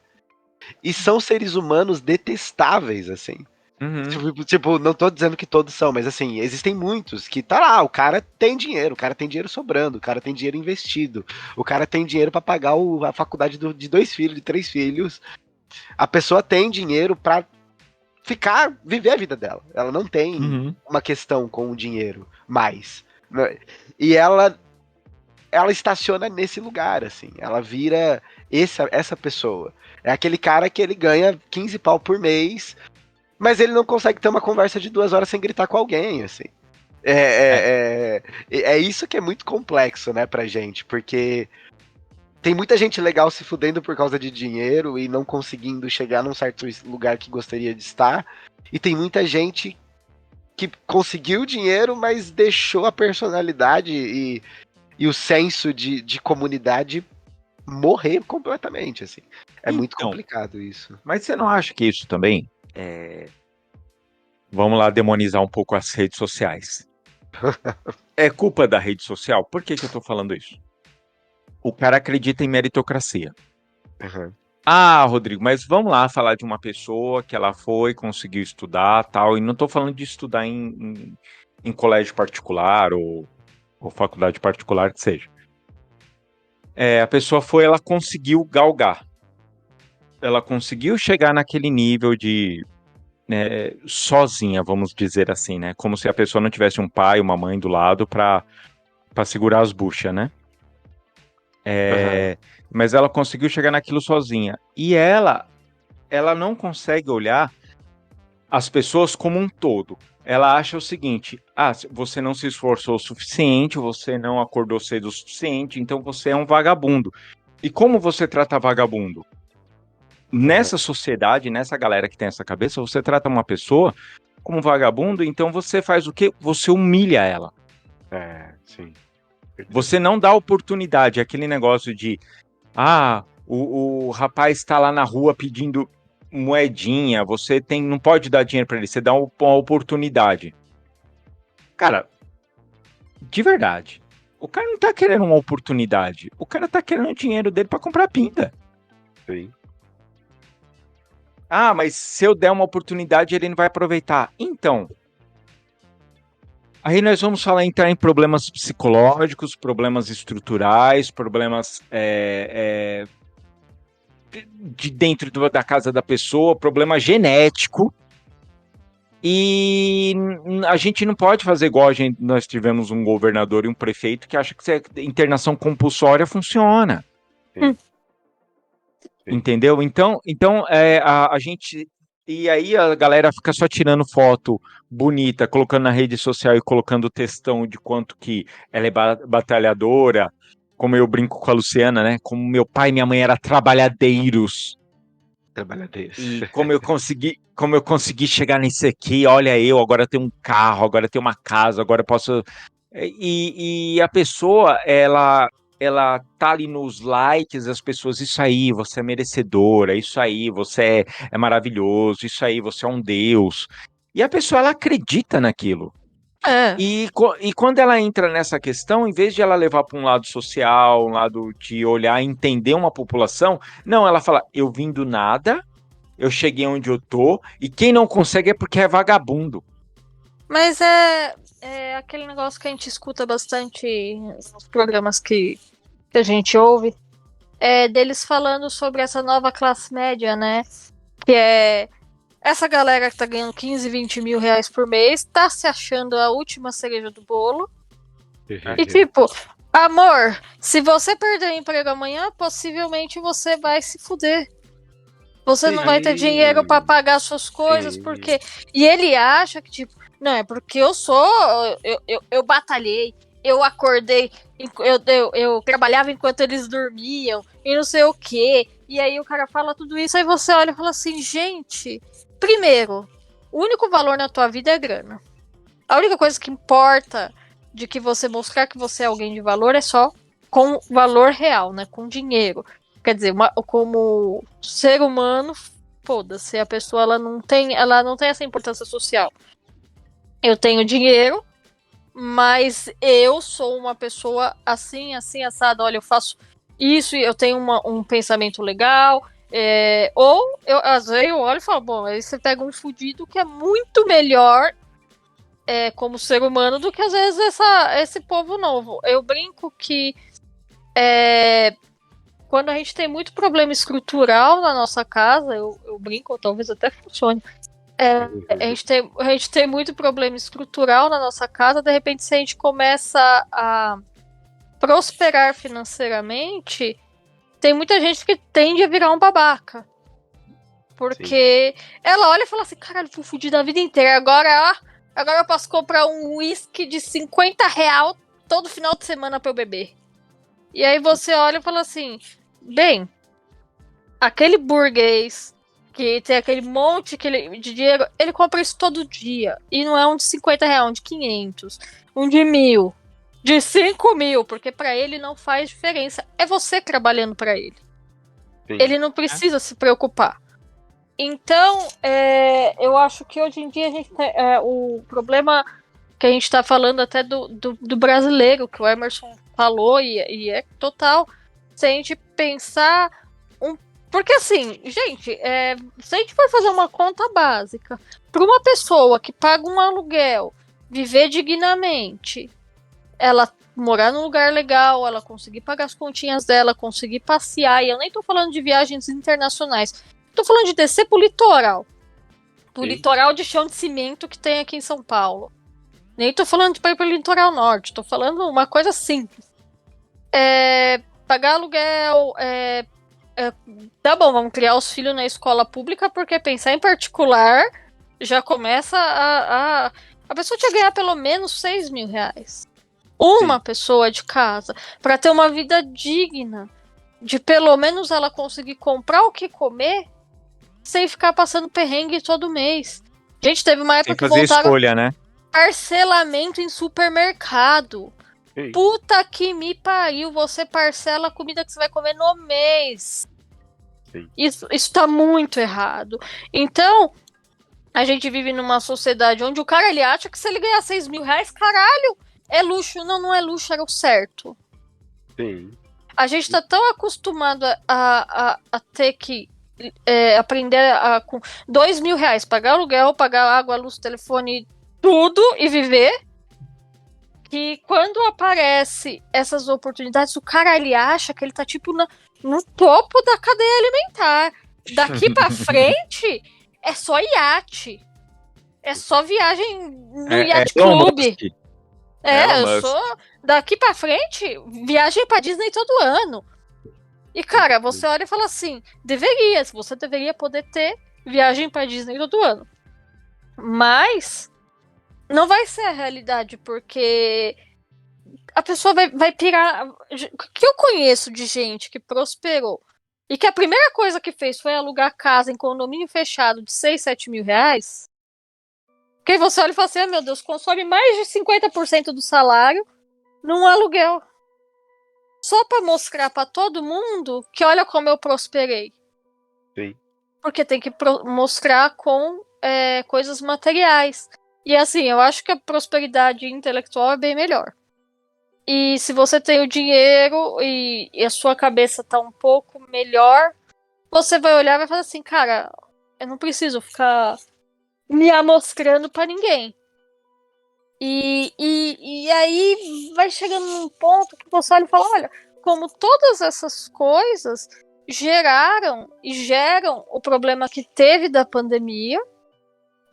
e são seres humanos detestáveis, assim. Uhum. Tipo, não tô dizendo que todos são, mas assim, existem muitos que tá lá, o cara tem dinheiro, o cara tem dinheiro sobrando, o cara tem dinheiro investido, o cara tem dinheiro pra pagar a faculdade de 2 filhos, de 3 filhos. A pessoa tem dinheiro pra viver a vida dela. Ela não tem Uhum. uma questão com o dinheiro mais, né? E ela estaciona nesse lugar, assim. Ela vira essa pessoa. É aquele cara que ele ganha 15 pau por mês, mas ele não consegue ter uma conversa de 2 horas sem gritar com alguém, assim. É. É isso que é muito complexo, né, pra gente, porque tem muita gente legal se fudendo por causa de dinheiro e não conseguindo chegar num certo lugar que gostaria de estar, e tem muita gente que conseguiu dinheiro, mas deixou a personalidade e o senso de comunidade morrer completamente, assim. É muito Então, complicado isso. mas você não acha que isso também vamos lá demonizar um pouco as redes sociais? É culpa da rede social? Por que que eu tô falando isso? O cara acredita em meritocracia. Uhum. Ah, Rodrigo, mas vamos lá falar de uma pessoa que ela foi, conseguiu estudar, tal, e não tô falando de estudar em colégio particular ou faculdade particular que seja. A pessoa foi, ela conseguiu galgar. Ela conseguiu chegar naquele nível de sozinha, vamos dizer assim, né? Como se a pessoa não tivesse um pai, uma mãe do lado para segurar as buchas, né? Uhum. Mas ela conseguiu chegar naquilo sozinha. E ela não consegue olhar as pessoas como um todo. Ela acha o seguinte: você não se esforçou o suficiente, você não acordou cedo o suficiente, então você é um vagabundo. E como você trata vagabundo? Uhum. Nessa sociedade, nessa galera que tem essa cabeça, você trata uma pessoa como vagabundo, então você faz o quê? Você humilha ela. Sim. Você não dá oportunidade, aquele negócio de, o rapaz está lá na rua pedindo moedinha, você não pode dar dinheiro para ele, você dá uma oportunidade. Cara, de verdade, o cara não tá querendo uma oportunidade, o cara tá querendo o dinheiro dele para comprar pinga. Sim. Mas se eu der uma oportunidade, ele não vai aproveitar. Então, aí nós vamos entrar em problemas psicológicos, problemas estruturais, problemas de dentro da casa da pessoa, problema genético. E a gente não pode fazer igual nós tivemos um governador e um prefeito que acha que internação compulsória funciona. Sim. Entendeu? Então a gente. E aí a galera fica só tirando foto bonita, colocando na rede social e colocando textão de quanto que ela é batalhadora, como eu brinco com a Luciana, né? Como meu pai e minha mãe eram trabalhadeiros. Trabalhadeiros. E como eu consegui chegar nisso aqui, olha eu, agora eu tenho um carro, agora eu tenho uma casa, agora eu posso. E a pessoa, ela tá ali nos likes, as pessoas, isso aí, você é merecedora, isso aí, você é maravilhoso, isso aí, você é um deus. E a pessoa, ela acredita naquilo. É. E quando ela entra nessa questão, em vez de ela levar para um lado social, um lado de olhar e entender uma população, não, ela fala, eu vim do nada, eu cheguei onde eu tô, e quem não consegue é porque é vagabundo. Mas é aquele negócio que a gente escuta bastante nos programas que a gente ouve, deles falando sobre essa nova classe média, né? Que é essa galera que tá ganhando 15, 20 mil reais por mês, tá se achando a última cereja do bolo. E tipo, amor, se você perder o emprego amanhã, possivelmente você vai se fuder. Você não vai ter dinheiro pra pagar suas coisas, porque. E ele acha que, tipo, não, é porque eu sou. Eu batalhei, eu acordei, eu trabalhava enquanto eles dormiam, e não sei o quê. E aí o cara fala tudo isso, aí você olha e fala assim, gente, primeiro, o único valor na tua vida é grana. A única coisa que importa de que você mostrar que você é alguém de valor é só com valor real, né? Com dinheiro. Quer dizer, como ser humano, foda-se, a pessoa ela não tem essa importância social. Eu tenho dinheiro, mas eu sou uma pessoa assim, assado. Olha, eu faço isso, eu tenho um pensamento legal, Ou, às vezes eu olho e falo, bom, aí você pega um fudido que é muito melhor como ser humano do que às vezes esse povo novo. Eu brinco que quando a gente tem muito problema estrutural na nossa casa, eu brinco, talvez até funcione. A gente tem muito problema estrutural na nossa casa, de repente, se a gente começa a prosperar financeiramente, tem muita gente que tende a virar um babaca. Porque ela olha e fala assim, caralho, fui fudido a vida inteira, agora eu posso comprar um whisky de R$50 todo final de semana pra eu beber. E aí você olha e fala assim, bem, aquele burguês que tem aquele monte de dinheiro, ele compra isso todo dia. E não é um de R$50, um de 500, um de 1.000, de 5.000, porque pra ele não faz diferença. É você trabalhando pra ele. Sim. Ele não precisa se preocupar. Então, eu acho que hoje em dia a gente tem, o problema que a gente tá falando até do brasileiro, que o Emerson falou, e é total, se a gente pensar porque assim, gente, se a gente for fazer uma conta básica, para uma pessoa que paga um aluguel, viver dignamente, ela morar num lugar legal, ela conseguir pagar as continhas dela, conseguir passear, e eu nem tô falando de viagens internacionais, tô falando de descer pro litoral. Pro litoral de chão de cimento que tem aqui em São Paulo. Nem tô falando de ir pro litoral norte, tô falando uma coisa simples. Pagar aluguel, tá bom, vamos criar os filhos na escola pública, porque pensar em particular já começa a pessoa tinha que ganhar pelo menos R$6.000. Uma pessoa de casa, para ter uma vida digna, de pelo menos ela conseguir comprar o que comer, sem ficar passando perrengue todo mês. Gente, teve uma época que voltaram escolha, né? Parcelamento em supermercado. Ei. Puta que me pariu, você parcela a comida que você vai comer no mês. Isso tá muito errado. Então, a gente vive numa sociedade onde o cara, ele acha que se ele ganhar R$6.000, caralho, é luxo. Não é luxo, era o certo. Sim. A gente tá tão acostumado a ter que aprender com R$2.000, pagar aluguel, pagar água, luz, telefone, tudo e viver, que quando aparece essas oportunidades, o cara, ele acha que ele tá tipo no topo da cadeia alimentar. Daqui pra frente é só iate. É só viagem no Yacht Club. Eu sou. Daqui pra frente, viagem pra Disney todo ano. E, cara, você olha e fala assim: você deveria poder ter viagem pra Disney todo ano. Mas não vai ser a realidade, porque a pessoa vai pirar. O que eu conheço de gente que prosperou e que a primeira coisa que fez foi alugar casa em condomínio fechado de R$6.000, R$7.000. Que aí você olha e fala assim, meu Deus, consome mais de 50% do salário num aluguel. Só pra mostrar pra todo mundo que olha como eu prosperei. Sim. Porque tem que mostrar com coisas materiais. E assim, eu acho que a prosperidade intelectual é bem melhor. E se você tem o dinheiro e a sua cabeça tá um pouco melhor, você vai olhar e vai falar assim, cara, eu não preciso ficar me amostrando pra ninguém. E aí vai chegando num ponto que você olha e fala, olha, como todas essas coisas geraram e geram o problema que teve da pandemia,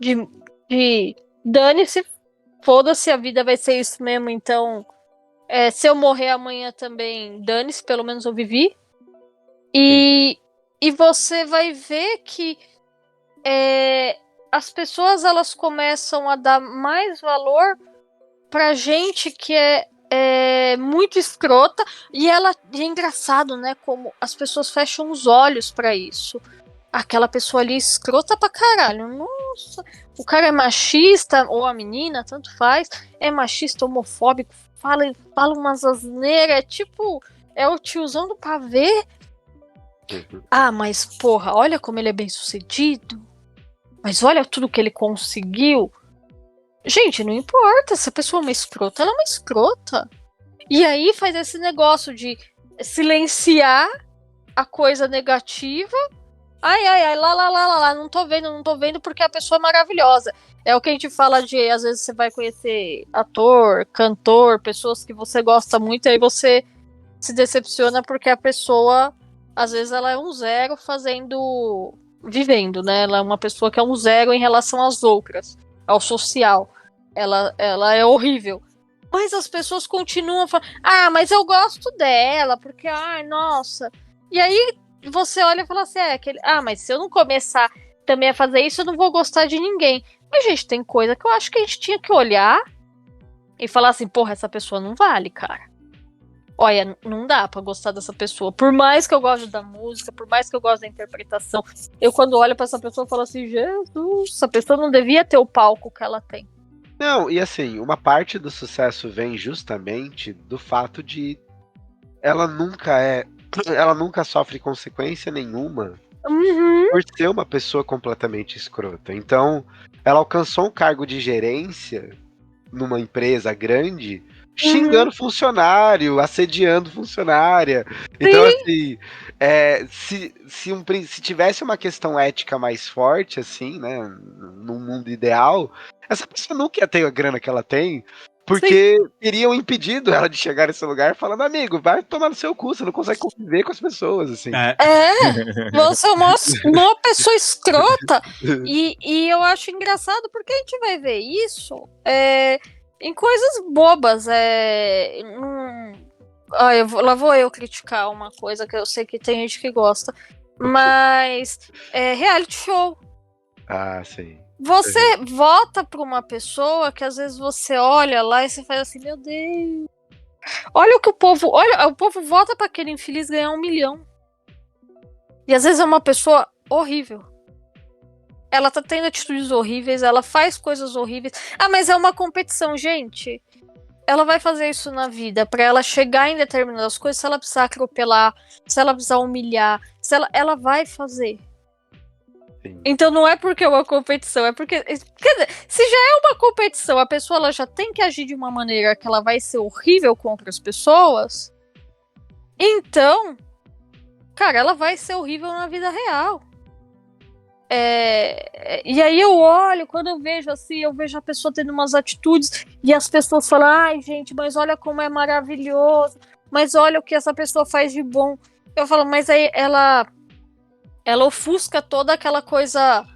de dane-se, foda-se, a vida vai ser isso mesmo, então se eu morrer amanhã também, dane-se, pelo menos eu vivi. E você vai ver que as pessoas, elas começam a dar mais valor pra gente que é muito escrota, e é engraçado, né, como as pessoas fecham os olhos pra isso. Aquela pessoa ali escrota pra caralho, nossa, o cara é machista, ou a menina, tanto faz, é machista, homofóbico, fala umas asneiras, é o tiozão do pavê. Ah, mas porra, olha como ele é bem sucedido. Mas olha tudo que ele conseguiu. Gente, não importa se a pessoa é uma escrota, ela é uma escrota. E aí faz esse negócio de silenciar a coisa negativa Ai, lá, não tô vendo porque a pessoa é maravilhosa. É o que a gente fala de, às vezes você vai conhecer ator, cantor, pessoas que você gosta muito, e aí você se decepciona porque a pessoa, às vezes ela é um zero vivendo, né? Ela é uma pessoa que é um zero em relação às outras, ao social. Ela é horrível. Mas as pessoas continuam falando, mas eu gosto dela, porque, nossa. E aí você olha e fala assim, mas se eu não começar também a fazer isso, eu não vou gostar de ninguém. Mas, gente, tem coisa que eu acho que a gente tinha que olhar e falar assim, porra, essa pessoa não vale, cara. Olha, não dá pra gostar dessa pessoa. Por mais que eu goste da música, por mais que eu goste da interpretação, eu quando olho pra essa pessoa, eu falo assim, Jesus, essa pessoa não devia ter o palco que ela tem. Não, e assim, uma parte do sucesso vem justamente do fato de ela nunca sofre consequência nenhuma por ser uma pessoa completamente escrota. Então, ela alcançou um cargo de gerência numa empresa grande, xingando funcionário, assediando funcionária. Então, assim, se tivesse uma questão ética mais forte, assim, né, num mundo ideal, essa pessoa nunca ia ter a grana que ela tem, porque teriam impedido ela de chegar nesse lugar falando, amigo, vai tomar no seu cu, você não consegue conviver com as pessoas, assim. Você é uma pessoa escrota. E eu acho engraçado porque a gente vai ver isso em coisas bobas. Lá vou eu criticar uma coisa que eu sei que tem gente que gosta. Mas reality show. Ah, sim. Você vota pra uma pessoa que às vezes você olha lá e você faz assim, meu Deus. Olha o que o povo vota pra aquele infeliz ganhar 1 milhão. E às vezes é uma pessoa horrível. Ela tá tendo atitudes horríveis, ela faz coisas horríveis. Mas é uma competição, gente. Ela vai fazer isso na vida pra ela chegar em determinadas coisas, se ela precisar atropelar, se ela precisar humilhar, ela vai fazer. Sim. Então não é porque é uma competição, é porque... Quer dizer, se já é uma competição, a pessoa ela já tem que agir de uma maneira que ela vai ser horrível com outras pessoas, então, cara, ela vai ser horrível na vida real. E aí eu olho, quando eu vejo assim, eu vejo a pessoa tendo umas atitudes e as pessoas falam, ai gente, mas olha como é maravilhoso, mas olha o que essa pessoa faz de bom. Eu falo, mas aí ela ofusca toda aquela coisa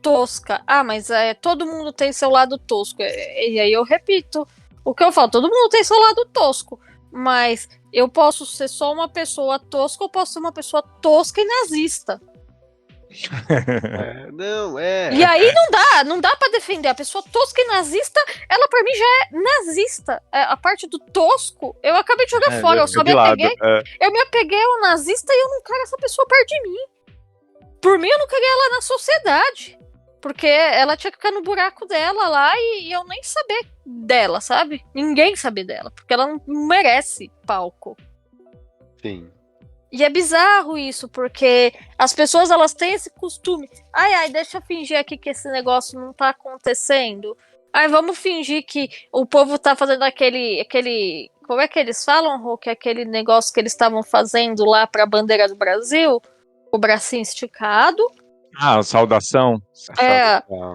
tosca. Mas todo mundo tem seu lado tosco. E aí eu repito o que eu falo, todo mundo tem seu lado tosco, mas eu posso ser só uma pessoa tosca ou posso ser uma pessoa tosca e nazista. E aí não dá pra defender. A pessoa tosca e nazista, ela pra mim já é nazista. A parte do tosco, eu acabei de jogar fora. Eu só me apeguei. Eu me apeguei ao nazista e eu não quero essa pessoa perto de mim. Por mim, eu não queria ela na sociedade. Porque ela tinha que ficar no buraco dela lá e eu nem saber dela, sabe? Ninguém saber dela. Porque ela não merece palco. Sim. E é bizarro isso, porque as pessoas elas têm esse costume. Deixa eu fingir aqui que esse negócio não tá acontecendo. Vamos fingir que o povo tá fazendo aquele... Como é que eles falam, Hulk? Aquele negócio que eles estavam fazendo lá pra bandeira do Brasil? O bracinho esticado. A saudação.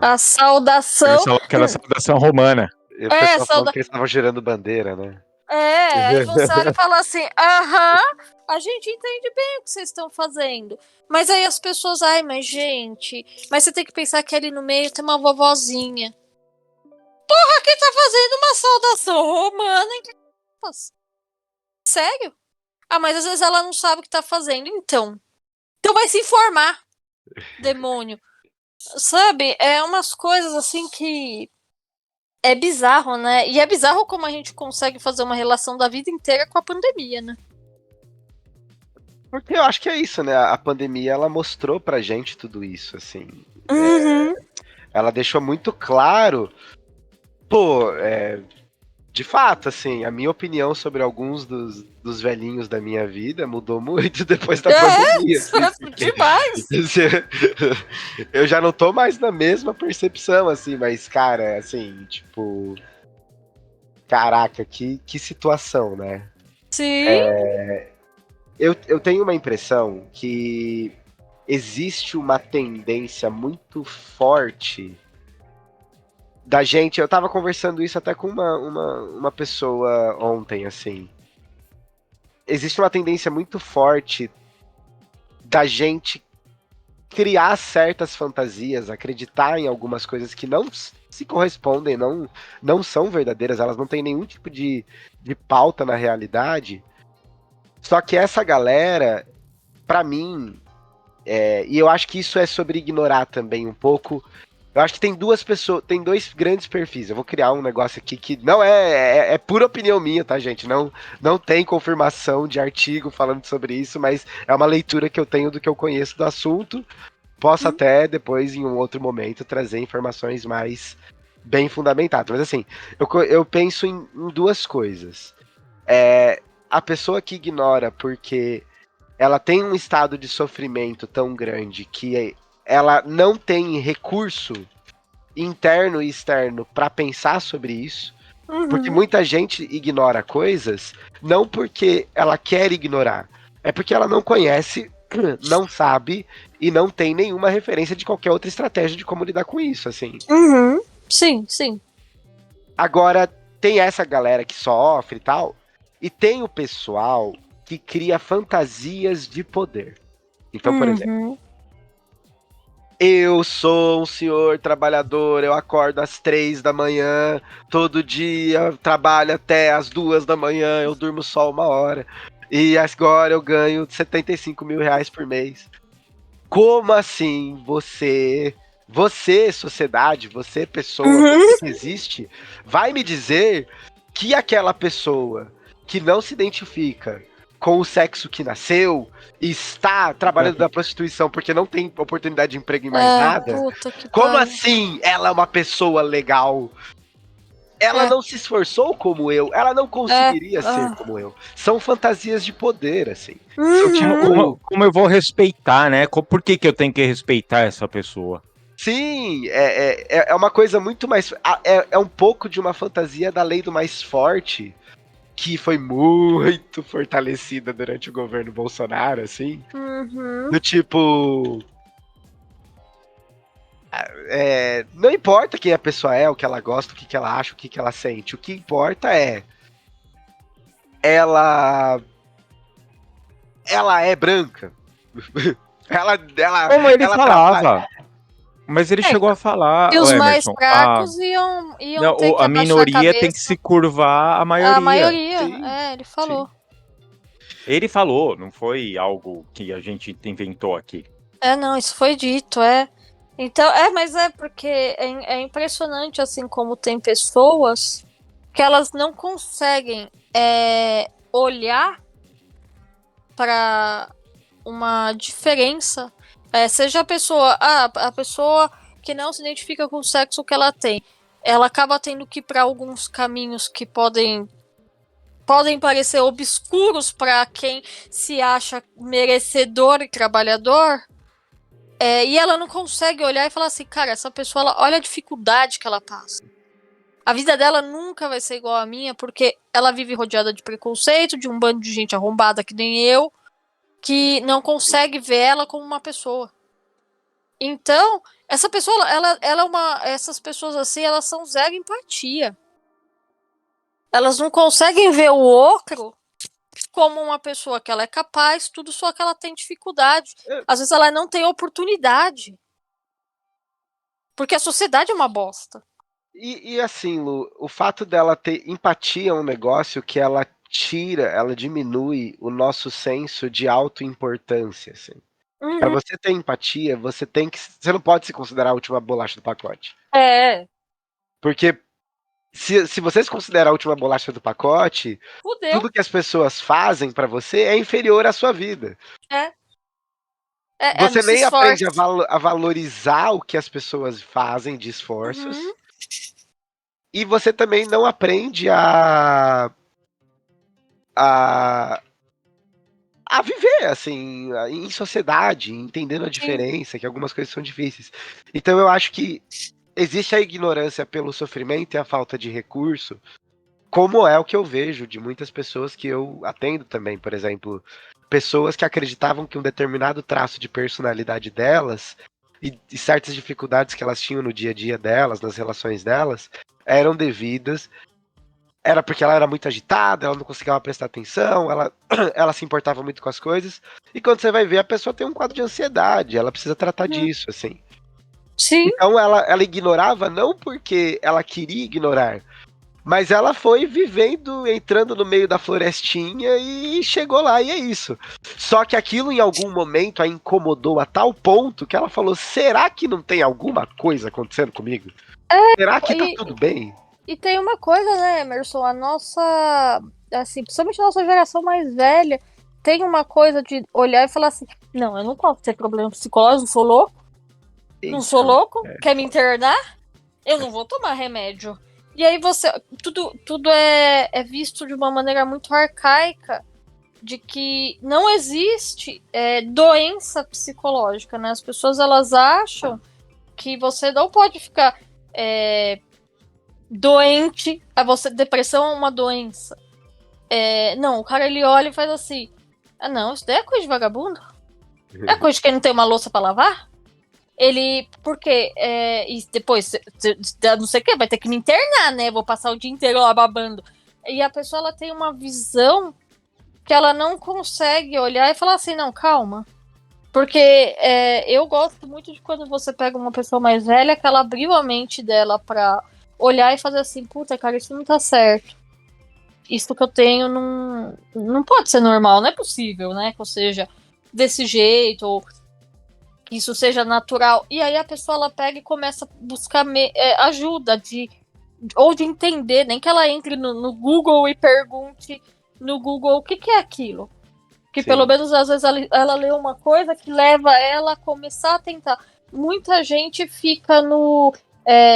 A saudação. Aquela saudação romana. E o pessoal falando que eles estavam girando bandeira, né? Aí você olha e fala assim, a gente entende bem o que vocês estão fazendo. Mas aí as pessoas, mas gente, mas você tem que pensar que ali no meio tem uma vovozinha. Porra, quem tá fazendo uma saudação romana? Sério? Mas às vezes ela não sabe o que tá fazendo, então vai se informar, demônio. Sabe, é umas coisas assim que é bizarro, né? E é bizarro como a gente consegue fazer uma relação da vida inteira com a pandemia, né? Porque eu acho que é isso, né? A pandemia, ela mostrou pra gente tudo isso, assim. Ela deixou muito claro, de fato, assim, a minha opinião sobre alguns dos velhinhos da minha vida mudou muito depois da pandemia. Demais! Eu já não tô mais na mesma percepção, assim, mas, cara, assim, tipo... Caraca, que situação, né? Sim! Eu tenho uma impressão que existe uma tendência muito forte da gente. Eu tava conversando isso até com uma pessoa ontem, assim. Existe uma tendência muito forte da gente criar certas fantasias, acreditar em algumas coisas que não se correspondem, não são verdadeiras, elas não têm nenhum tipo de pauta na realidade. Só que essa galera, pra mim, e eu acho que isso é sobre ignorar também um pouco. Eu acho que tem duas pessoas, tem dois grandes perfis. Eu vou criar um negócio aqui que não é pura opinião minha, tá, gente? Não tem confirmação de artigo falando sobre isso, mas é uma leitura que eu tenho do que eu conheço do assunto. Posso até depois, em um outro momento, trazer informações mais bem fundamentadas. Mas assim, eu penso em duas coisas. A pessoa que ignora porque ela tem um estado de sofrimento tão grande que ela não tem recurso interno e externo para pensar sobre isso, porque muita gente ignora coisas não porque ela quer ignorar, é porque ela não conhece, não sabe e não tem nenhuma referência de qualquer outra estratégia de como lidar com isso, assim. Sim, sim. Agora, tem essa galera que sofre e tal, e tem o pessoal que cria fantasias de poder. Então, por exemplo, eu sou um senhor trabalhador, eu acordo às 3 da manhã, todo dia, trabalho até às 2 da manhã, eu durmo só 1 hora. E agora eu ganho 75 mil reais por mês. Como assim você, sociedade, você, pessoa, você que existe, vai me dizer que aquela pessoa que não se identifica com o sexo que nasceu e está trabalhando na prostituição porque não tem oportunidade de emprego em mais nada? Puta que Como pariu. assim ela é uma pessoa legal? Ela não se esforçou como eu, ela não conseguiria ser como eu. São fantasias de poder, assim. São tipo... Como eu vou respeitar, né? Por que eu tenho que respeitar essa pessoa? Sim, é uma coisa muito mais... É um pouco de uma fantasia da lei do mais forte, que foi muito fortalecida durante o governo Bolsonaro, assim. Do tipo... não importa quem a pessoa é, o que ela gosta, o que ela acha, o que ela sente. O que importa é... Ela é branca. Como ele ela falava. trabalha... Mas ele chegou a falar, E os mais Emerson, fracos iam não, ter que a abaixar a minoria cabeça. tem que se curvar à maioria. A maioria, Sim, ele falou. sim. Ele falou, não foi algo que a gente inventou aqui. Não, isso foi dito, Então, mas porque é impressionante, assim, como tem pessoas que elas não conseguem olhar para uma diferença. Seja a pessoa que não se identifica com o sexo que ela tem, ela acaba tendo que ir para alguns caminhos que podem parecer obscuros para quem se acha merecedor e trabalhador. E ela não consegue olhar e falar assim, cara, essa pessoa, olha a dificuldade que ela passa. A vida dela nunca vai ser igual à minha, porque ela vive rodeada de preconceito, de um bando de gente arrombada que nem eu, que não consegue ver ela como uma pessoa. Então, essa pessoa, essas pessoas assim, elas são zero empatia. Elas não conseguem ver o outro como uma pessoa que ela é capaz, tudo só que ela tem dificuldade. Às vezes ela não tem oportunidade. Porque a sociedade é uma bosta. E assim, Lu, o fato dela ter empatia é um negócio que ela diminui o nosso senso de autoimportância, assim. Pra você ter empatia, você não pode se considerar a última bolacha do pacote. Porque se você se considerar a última bolacha do pacote, Fudeu. tudo que as pessoas fazem pra você é inferior à sua vida. Você nem aprende a valorizar o que as pessoas fazem de esforços. E você também não aprende a viver, assim, em sociedade, entendendo a diferença, que algumas coisas são difíceis. Então eu acho que existe a ignorância pelo sofrimento e a falta de recurso, como é o que eu vejo de muitas pessoas que eu atendo também, por exemplo, pessoas que acreditavam que um determinado traço de personalidade delas e certas dificuldades que elas tinham no dia a dia delas, nas relações delas, eram devidas. Era porque ela era muito agitada, ela não conseguia prestar atenção, ela se importava muito com as coisas. E quando você vai ver, a pessoa tem um quadro de ansiedade, ela precisa tratar disso, assim. Sim. Então ela ignorava não porque ela queria ignorar, mas ela foi vivendo, entrando no meio da florestinha e chegou lá, e é isso. Só que aquilo em algum momento a incomodou a tal ponto que ela falou: será que não tem alguma coisa acontecendo comigo? Será que tá tudo bem? E tem uma coisa, né, Emerson? A nossa, assim, principalmente a nossa geração mais velha, tem uma coisa de olhar e falar assim: não, eu não posso ter problema psicológico, não sou louco. Não sou louco? Quer me internar? Eu não vou tomar remédio. E aí tudo é visto de uma maneira muito arcaica, de que não existe doença psicológica, né? As pessoas, elas acham que você não pode ficar doente. Depressão é uma doença. Não, o cara, ele olha e faz assim: ah, não, isso daí é coisa de vagabundo. É coisa de quem não tem uma louça pra lavar. Porque e depois, não sei o que, vai ter que me internar, né? Vou passar o dia inteiro lá babando. E a pessoa, ela tem uma visão que ela não consegue olhar e falar assim: não, calma. Porque eu gosto muito de quando você pega uma pessoa mais velha, que ela abriu a mente dela pra olhar e fazer assim: puta, cara, isso não tá certo. Isso que eu tenho não pode ser normal, não é possível, né? Que eu seja desse jeito, ou que isso seja natural. E aí a pessoa, ela pega e começa a buscar ajuda ou de entender, nem que ela entre no Google e pergunte no Google o que é aquilo. Que pelo menos às vezes ela lê uma coisa que leva ela a começar a tentar. Muita gente fica no...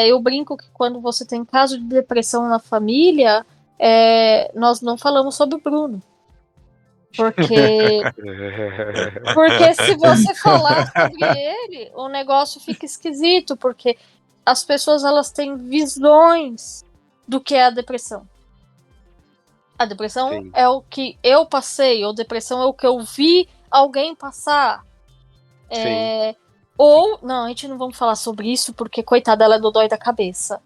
eu brinco que quando você tem caso de depressão na família, nós não falamos sobre o Bruno. Porque se você falar sobre ele, o negócio fica esquisito, porque as pessoas, elas têm visões do que é a depressão. A depressão é o que eu passei, ou depressão é o que eu vi alguém passar. Ou, não, a gente não vamos falar sobre isso, porque coitada, ela é dodói da cabeça.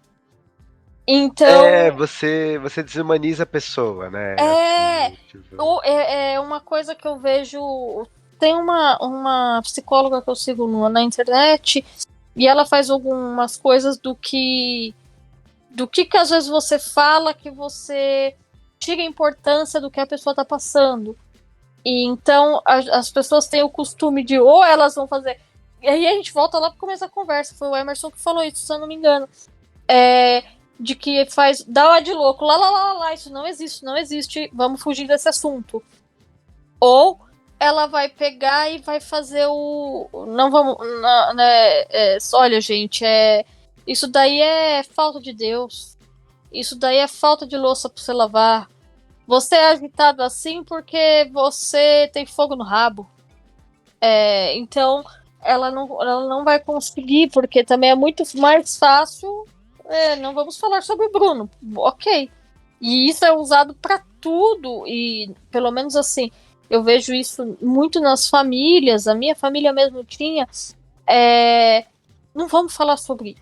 Então... você desumaniza a pessoa, né? É uma coisa que eu vejo... Tem uma psicóloga que eu sigo na internet, e ela faz algumas coisas do que às vezes você fala, que você tira a importância do que a pessoa tá passando. E então as pessoas têm o costume de, ou elas vão fazer... E aí a gente volta lá para começar a conversa. Foi o Emerson que falou isso, se eu não me engano. De que dá uma de louco, lá, isso não existe, vamos fugir desse assunto. Ou ela vai pegar e vai fazer não vamos, né, olha, gente, isso daí é falta de Deus, isso daí é falta de louça pra você lavar, você é agitado assim porque você tem fogo no rabo. Então ela não vai conseguir, porque também é muito mais fácil. Não vamos falar sobre o Bruno. Ok. E isso é usado para tudo. E pelo menos assim, eu vejo isso muito nas famílias. A minha família mesmo tinha. Não vamos falar sobre isso.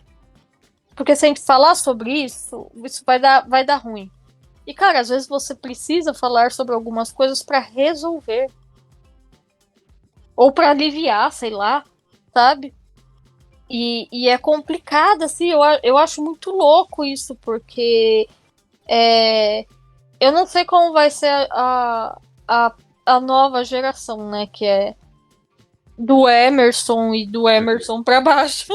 Porque se a gente falar sobre isso vai dar ruim. E, cara, às vezes você precisa falar sobre algumas coisas para resolver. Ou para aliviar, sei lá, sabe? E é complicado, assim, eu acho muito louco isso, porque eu não sei como vai ser a nova geração, né, que é do Emerson e do Emerson pra baixo.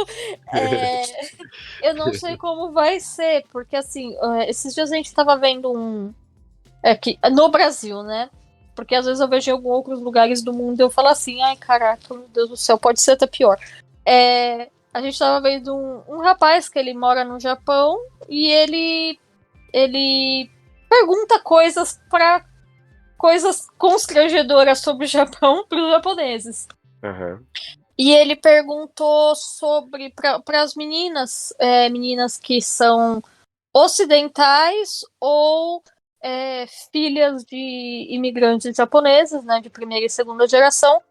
Eu não sei como vai ser, porque, assim, esses dias a gente tava vendo aqui, no Brasil, né, porque às vezes eu vejo em alguns outros lugares do mundo e eu falo assim: ai, caraca, meu Deus do céu, pode ser até pior. A gente tava vendo um rapaz que ele mora no Japão e ele pergunta coisas constrangedoras sobre o Japão para os japoneses. Uhum. E ele perguntou sobre para as meninas que são ocidentais ou filhas de imigrantes japoneses, né, de primeira e segunda geração,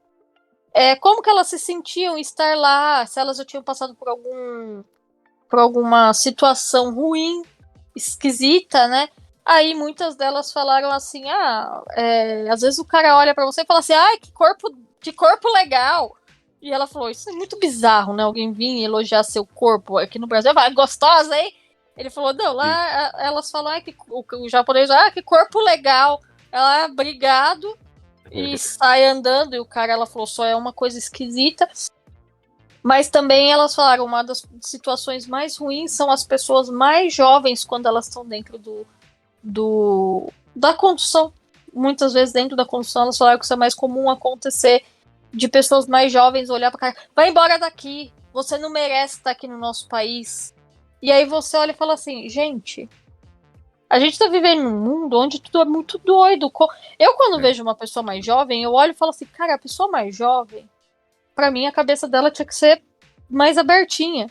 como que elas se sentiam estar lá, se elas já tinham passado por alguma situação ruim, esquisita, né? Aí muitas delas falaram assim, às vezes o cara olha pra você e fala assim, ai, que corpo legal. E ela falou, isso é muito bizarro, né? Alguém vir elogiar seu corpo aqui no Brasil, vai, gostosa, hein? Ele falou, não, lá elas falam, o japonês, que corpo legal. Ela, obrigado, e sai andando, e o cara, ela falou, só é uma coisa esquisita. Mas também elas falaram, uma das situações mais ruins são as pessoas mais jovens quando elas estão dentro da condução. Muitas vezes dentro da condução elas falaram que isso é mais comum acontecer de pessoas mais jovens olhar pra cara, vai embora daqui, você não merece estar aqui no nosso país. E aí você olha e fala assim, gente, a gente tá vivendo num mundo onde tudo é muito doido. Eu quando vejo uma pessoa mais jovem, eu olho e falo assim, cara, a pessoa mais jovem, pra mim a cabeça dela tinha que ser mais abertinha.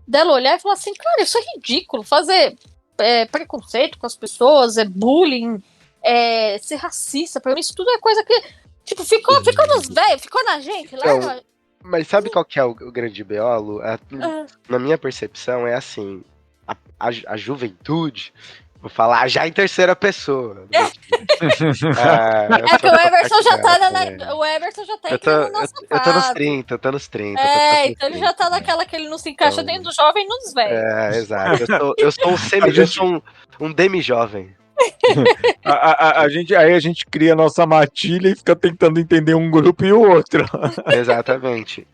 Dela olhar e falar assim, cara, isso é ridículo, fazer preconceito com as pessoas, bullying, ser racista, pra mim isso tudo é coisa que, tipo, ficou nos velhos, ficou na gente lá. Então, mas sabe qual que é o grande beolo? Na minha percepção é assim, a juventude, vou falar já em terceira pessoa. Que o Everton já tá o Everton já tá entrando na nossa fase. Eu tô nos 30. Então ele já tá naquela que ele não se encaixa nem do jovem nem dos velhos. Exato. Eu sou um demi-jovem. A gente cria a nossa matilha e fica tentando entender um grupo e o outro. Exatamente.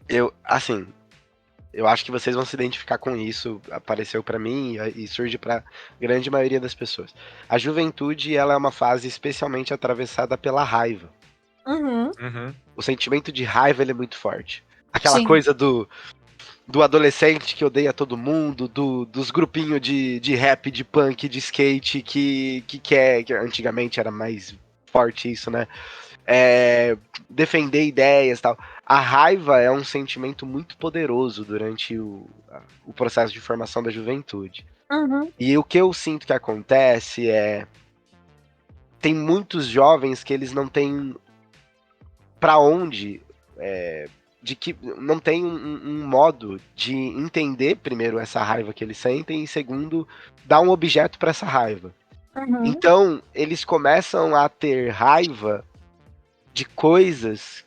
Eu acho que vocês vão se identificar com isso. Apareceu pra mim e surge pra grande maioria das pessoas. A juventude, ela é uma fase especialmente atravessada pela raiva. Uhum. O sentimento de raiva, ele é muito forte. Aquela coisa do adolescente que odeia todo mundo, dos grupinhos de rap, de punk, de skate, que antigamente era mais forte isso, né? Defender ideias e tal. A raiva é um sentimento muito poderoso durante o processo de formação da juventude. Uhum. E o que eu sinto que acontece tem muitos jovens que eles não têm pra onde, de que não tem um modo de entender, primeiro, essa raiva que eles sentem, e segundo, dar um objeto pra essa raiva. Uhum. Então, eles começam a ter raiva de coisas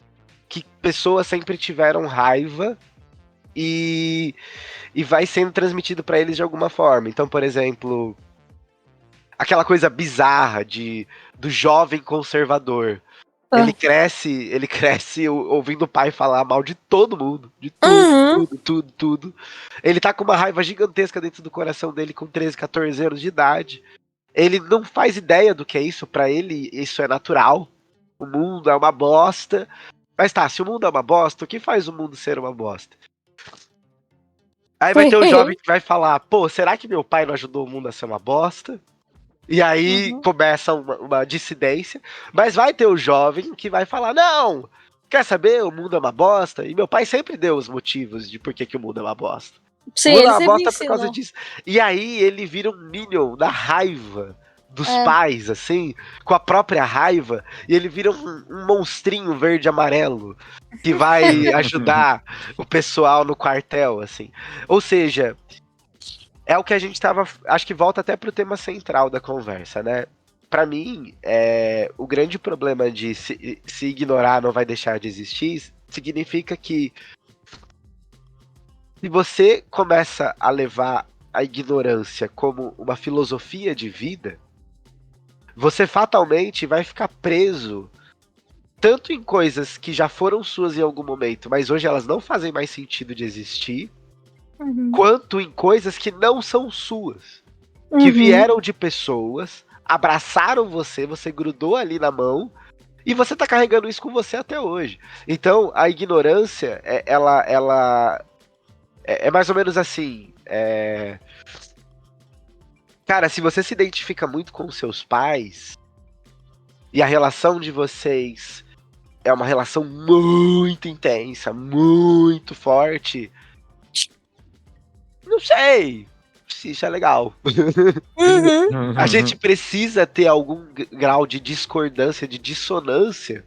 que pessoas sempre tiveram raiva e vai sendo transmitido pra eles de alguma forma. Então, por exemplo, aquela coisa bizarra do jovem conservador. Ele cresce ouvindo o pai falar mal de todo mundo, de tudo. Ele tá com uma raiva gigantesca dentro do coração dele com 13, 14 anos de idade. Ele não faz ideia do que é isso, pra ele isso é natural. O mundo é uma bosta. Mas tá, se o mundo é uma bosta, o que faz o mundo ser uma bosta? Aí vai ter um jovem que vai falar, pô, será que meu pai não ajudou o mundo a ser uma bosta? E aí começa uma dissidência, mas vai ter o jovem que vai falar, não, quer saber, o mundo é uma bosta, e meu pai sempre deu os motivos de por que o mundo é uma bosta. Sim, o mundo ele é uma bosta ensinou. por causa disso. E aí ele vira um minion da raiva dos pais, assim, com a própria raiva, e ele vira um monstrinho verde e amarelo, que vai ajudar o pessoal no quartel, assim. Ou seja, é o que a gente tava. Acho que volta até pro tema central da conversa, né? Pra mim, o grande problema de se ignorar não vai deixar de existir significa que se você começa a levar a ignorância como uma filosofia de vida, você fatalmente vai ficar preso tanto em coisas que já foram suas em algum momento, mas hoje elas não fazem mais sentido de existir, quanto em coisas que não são suas, que vieram de pessoas, abraçaram você grudou ali na mão, e você tá carregando isso com você até hoje. Então, a ignorância, ela é mais ou menos assim, cara, se você se identifica muito com seus pais, e a relação de vocês é uma relação muito intensa, muito forte, não sei, isso é legal. Uhum. A gente precisa ter algum grau de discordância, de dissonância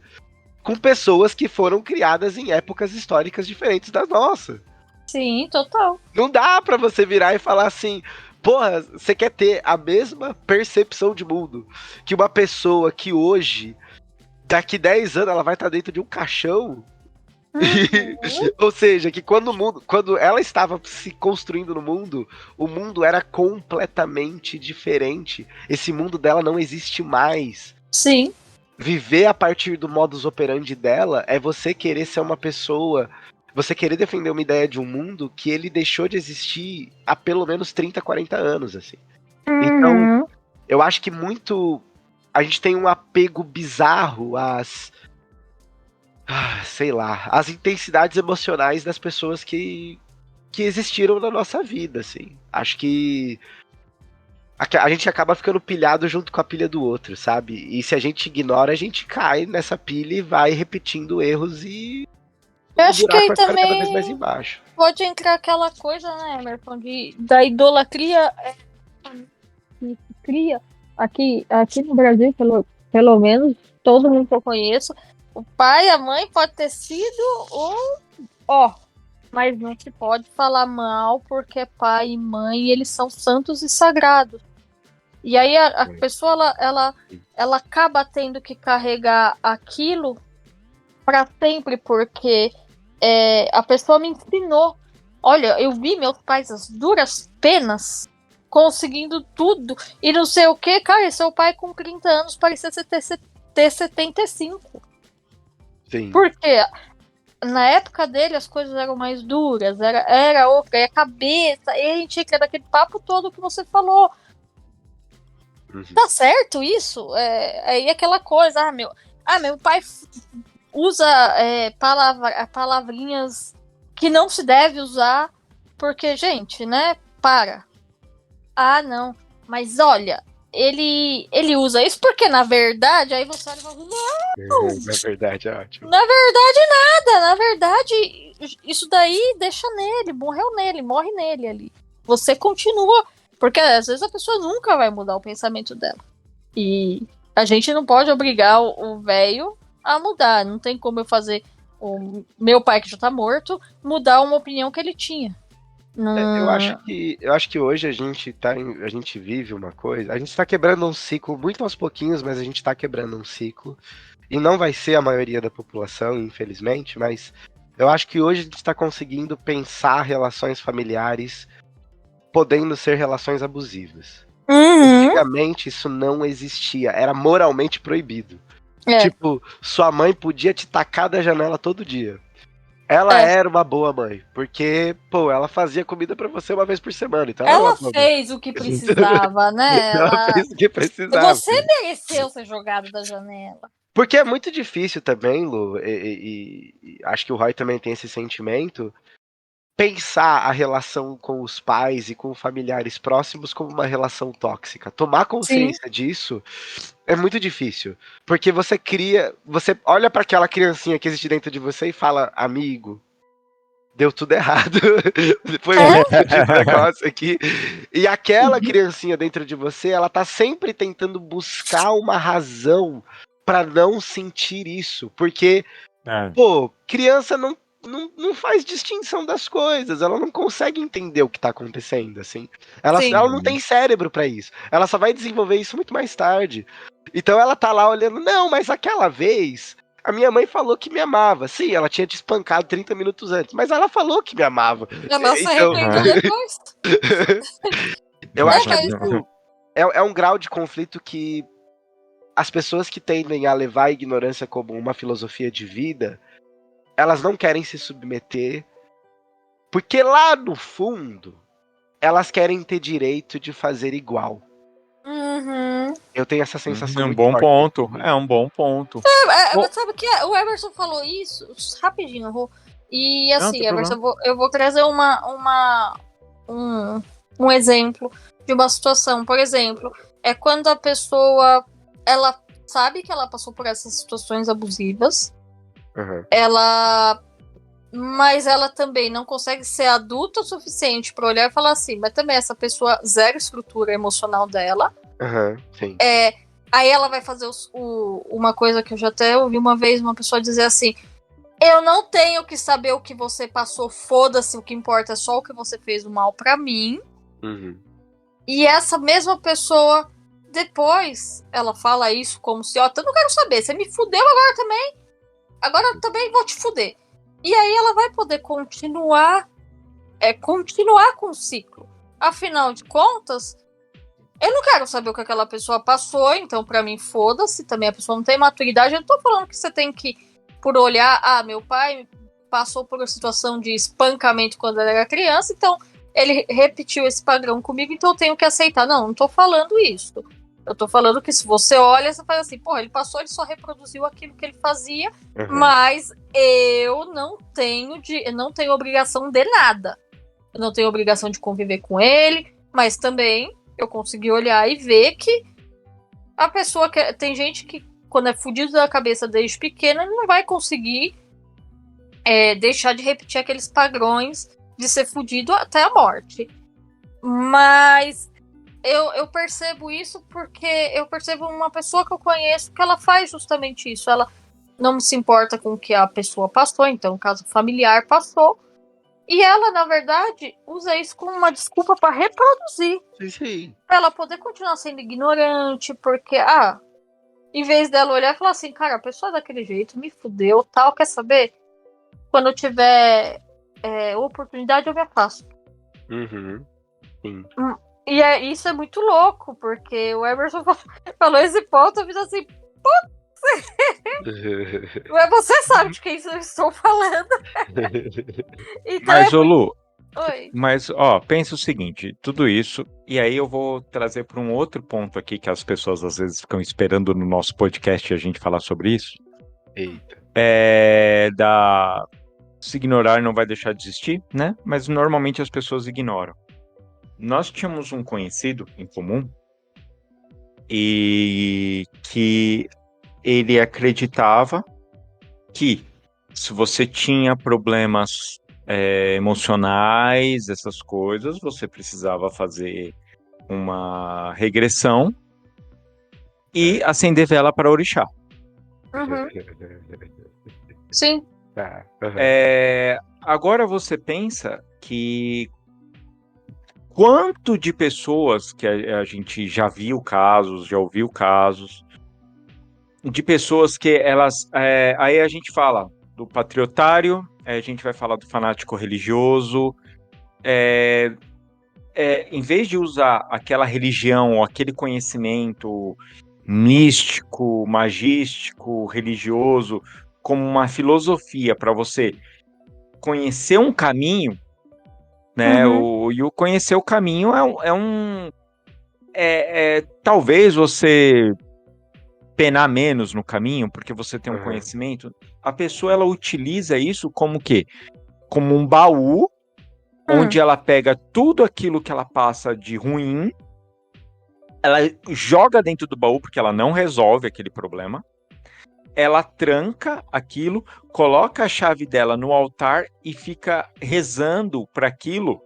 com pessoas que foram criadas em épocas históricas diferentes das nossas. Sim, total. Não dá pra você virar e falar assim, porra, você quer ter a mesma percepção de mundo que uma pessoa que hoje, daqui 10 anos, ela vai estar dentro de um caixão. Ou seja, que quando ela estava se construindo no mundo, o mundo era completamente diferente. Esse mundo dela não existe mais. Sim. Viver a partir do modus operandi dela é você querer ser uma pessoa, você querer defender uma ideia de um mundo que ele deixou de existir há pelo menos 30, 40 anos, assim. Então, eu acho que a gente tem um apego bizarro às sei lá, as intensidades emocionais das pessoas que existiram na nossa vida, assim. Acho que a gente acaba ficando pilhado junto com a pilha do outro, sabe? E se a gente ignora, a gente cai nessa pilha e vai repetindo erros e Eu o acho que buraco aí vai ficando cada vez também mais embaixo. pode entrar aquela coisa, né, Emerson, da idolatria que cria aqui no Brasil, pelo menos, todo mundo que eu conheço. O pai, a mãe pode ter sido mas não se pode falar mal porque pai e mãe, eles são santos e sagrados. E aí a pessoa, ela acaba tendo que carregar aquilo para sempre, porque a pessoa me ensinou. Olha, eu vi meus pais às duras penas conseguindo tudo e não sei o que. Cara, seu pai com 30 anos parecia ter 75. Sim. Porque na época dele as coisas eram mais duras, era outra, e a cabeça, e a gente entra daquele papo todo que você falou. Tá certo isso? Aí aquela coisa, meu pai usa palavrinhas que não se deve usar, porque, gente, né, para. Ah, não, mas olha, ele usa isso porque, na verdade, aí você olha e fala, não! Na verdade, é ótimo. Na verdade, nada. Na verdade, isso daí deixa nele, morre nele ali. Você continua, porque às vezes a pessoa nunca vai mudar o pensamento dela. E a gente não pode obrigar o velho a mudar. Não tem como eu fazer o meu pai, que já tá morto, mudar uma opinião que ele tinha. Eu acho que hoje a gente vive uma coisa, a gente tá quebrando um ciclo muito aos pouquinhos, mas a gente tá quebrando um ciclo, e não vai ser a maioria da população, infelizmente, mas eu acho que hoje a gente tá conseguindo pensar relações familiares podendo ser relações abusivas. Antigamente isso não existia, era moralmente proibido. Tipo, sua mãe podia te tacar da janela todo dia. Ela era uma boa mãe, porque, ela fazia comida pra você uma vez por semana. Então ela fez o que precisava, né? Ela fez o que precisava. Você mereceu ser jogado da janela. Porque é muito difícil também, Lu, e acho que o Roy também tem esse sentimento, pensar a relação com os pais e com familiares próximos como uma relação tóxica. Tomar consciência disso é muito difícil, porque você olha para aquela criancinha que existe dentro de você e fala, amigo, deu tudo errado, foi muito de negócio aqui, e aquela criancinha dentro de você, ela tá sempre tentando buscar uma razão para não sentir isso, porque, criança não faz distinção das coisas, ela não consegue entender o que tá acontecendo, assim. Ela não tem cérebro para isso. Ela só vai desenvolver isso muito mais tarde. Então ela tá lá olhando, não, mas aquela vez a minha mãe falou que me amava. Sim, ela tinha te espancado 30 minutos antes, mas ela falou que me amava. Ela se arrependeu depois. Eu acho que é um grau de conflito que as pessoas que tendem a levar a ignorância como uma filosofia de vida, elas não querem se submeter, porque lá no fundo, elas querem ter direito de fazer igual. Eu tenho essa sensação. É um bom ponto. É um bom ponto. Sabe que o Emerson falou isso rapidinho, Rô. E assim, Não, Emerson, eu vou trazer um exemplo de uma situação. Por exemplo, é quando a pessoa ela sabe que ela passou por essas situações abusivas. Ela mas ela também não consegue ser adulta o suficiente para olhar e falar assim, mas também essa pessoa zero estrutura emocional dela. Sim. Aí ela vai fazer uma coisa que eu já até ouvi uma vez uma pessoa dizer assim, eu não tenho que saber o que você passou, foda-se, o que importa é só o que você fez o mal pra mim. E essa mesma pessoa, depois, ela fala isso como se, ó, eu não quero saber, você me fudeu agora eu também vou te fuder. E aí ela vai poder continuar com o ciclo. Afinal de contas, eu não quero saber o que aquela pessoa passou, então pra mim foda-se, também a pessoa não tem maturidade. Eu não tô falando que você tem que, por olhar, meu pai passou por uma situação de espancamento quando ele era criança, então ele repetiu esse padrão comigo, então eu tenho que aceitar. Não tô falando isso. Eu tô falando que se você olha, você faz assim, porra, ele passou, ele só reproduziu aquilo que ele fazia, mas eu não tenho obrigação de nada. Eu não tenho obrigação de conviver com ele, mas também eu consegui olhar e ver que a pessoa tem gente que, quando é fudido da cabeça desde pequena, não vai conseguir deixar de repetir aqueles padrões de ser fudido até a morte. Mas eu percebo isso porque eu percebo uma pessoa que eu conheço que ela faz justamente isso. Ela não se importa com o que a pessoa passou, então, o caso familiar passou. E ela, na verdade, usa isso como uma desculpa para reproduzir. Sim. Pra ela poder continuar sendo ignorante, porque, em vez dela olhar e falar assim, cara, a pessoa é daquele jeito, me fudeu, tal, quer saber? Quando eu tiver oportunidade, eu me afasto. Sim. E isso é muito louco, porque o Emerson falou esse ponto, eu fiz assim, você sabe de quem eu estou falando. Então, Mas, ô Lu, Oi. mas, pensa o seguinte, tudo isso, e aí eu vou trazer para um outro ponto aqui que as pessoas às vezes ficam esperando no nosso podcast a gente falar sobre isso. Eita. Se ignorar não vai deixar de existir, né? Mas normalmente as pessoas ignoram. Nós tínhamos um conhecido em comum e que ele acreditava que se você tinha problemas emocionais, essas coisas, você precisava fazer uma regressão e acender vela para orixá. Sim. Agora você pensa que quanto de pessoas que a gente já viu casos, já ouviu casos, de pessoas que elas... aí a gente fala do patriotário, a gente vai falar do fanático religioso, em vez de usar aquela religião, ou aquele conhecimento místico, magístico, religioso, como uma filosofia para você conhecer um caminho, né? E o conhecer o caminho talvez você penar menos no caminho, porque você tem um conhecimento. A pessoa, ela utiliza isso como o quê? Como um baú, onde ela pega tudo aquilo que ela passa de ruim, ela joga dentro do baú, porque ela não resolve aquele problema, ela tranca aquilo, coloca a chave dela no altar e fica rezando para aquilo,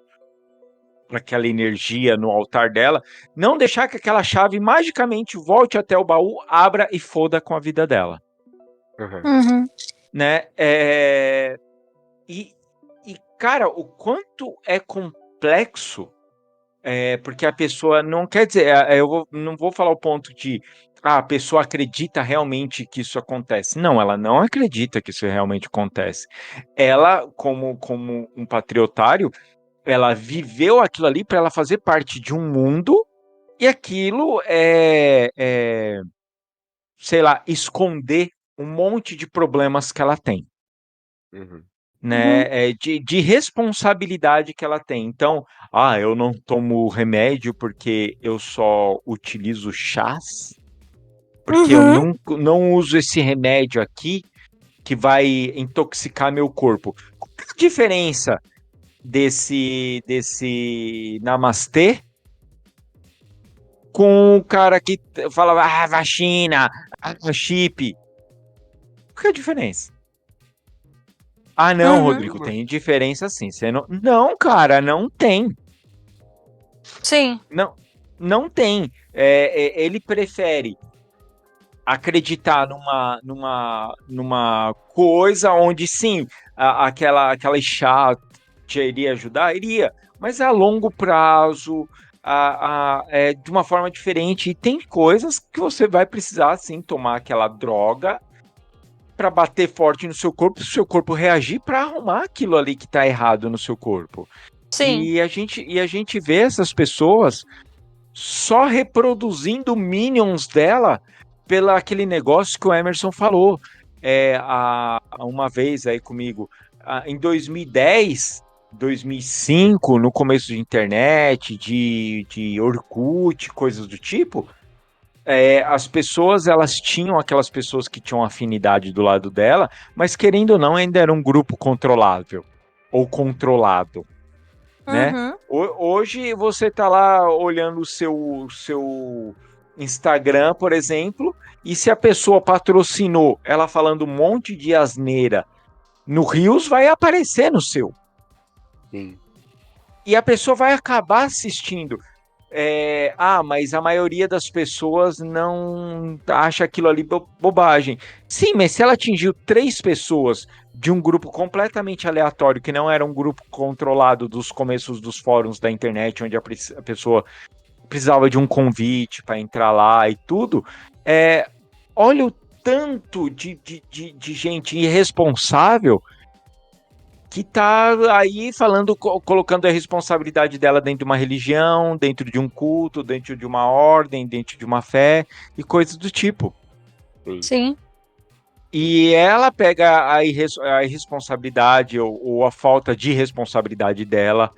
para aquela energia no altar dela, não deixar que aquela chave magicamente volte até o baú, abra e foda com a vida dela. Né? E, cara, o quanto é complexo, porque a pessoa não quer dizer, não vou falar o ponto de a pessoa acredita realmente que isso acontece. Não, ela não acredita que isso realmente acontece. Ela, como um patriotário, ela viveu aquilo ali para ela fazer parte de um mundo e aquilo sei lá, esconder um monte de problemas que ela tem. Né? De responsabilidade que ela tem. Então, eu não tomo remédio porque eu só utilizo chás, porque eu não uso esse remédio aqui que vai intoxicar meu corpo. Qual é a diferença desse namastê com o cara que fala vacina, chip? Qual é a diferença? Ah, não, Uhum. Rodrigo, tem diferença sim. Você não... Não, cara, não tem. Sim. Não tem. Ele prefere acreditar numa coisa onde sim, aquela chá te iria ajudar, iria, mas é a longo prazo, de uma forma diferente. E tem coisas que você vai precisar sim tomar aquela droga para bater forte no seu corpo, se o seu corpo reagir para arrumar aquilo ali que está errado no seu corpo. Sim. E a gente vê essas pessoas só reproduzindo minions dela pela aquele negócio que o Emerson falou uma vez aí comigo. Em 2010, 2005, no começo de internet, de Orkut, coisas do tipo, as pessoas, elas tinham aquelas pessoas que tinham afinidade do lado dela, mas querendo ou não, ainda era um grupo controlável ou controlado, né? Uhum. Hoje você tá lá olhando o seu Instagram, por exemplo, e se a pessoa patrocinou ela falando um monte de asneira no Rios, vai aparecer no seu. Sim. E a pessoa vai acabar assistindo. Mas a maioria das pessoas não acha aquilo ali bobagem. Sim, mas se ela atingiu 3 pessoas de um grupo completamente aleatório, que não era um grupo controlado dos começos dos fóruns da internet, onde a pessoa precisava de um convite para entrar lá e tudo, olha o tanto de gente irresponsável que tá aí falando, colocando a responsabilidade dela dentro de uma religião, dentro de um culto, dentro de uma ordem, dentro de uma fé e coisas do tipo. Sim. E ela pega a irresponsabilidade ou a falta de responsabilidade dela,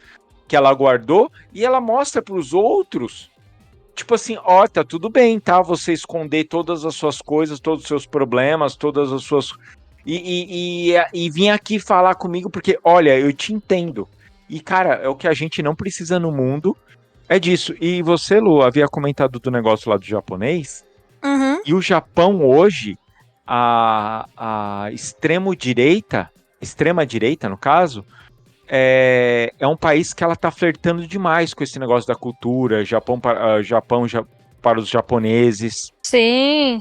que ela guardou, e ela mostra para os outros, tipo assim, ó, tá tudo bem, tá? Você esconder todas as suas coisas, todos os seus problemas, todas as suas... E vim aqui falar comigo porque, olha, eu te entendo. E, cara, é o que a gente não precisa no mundo, é disso. E você, Lu, havia comentado do negócio lá do japonês, Uhum. e o Japão hoje, a extrema direita, no caso, é um país que ela tá flertando demais com esse negócio da cultura, Japão para os japoneses. Sim.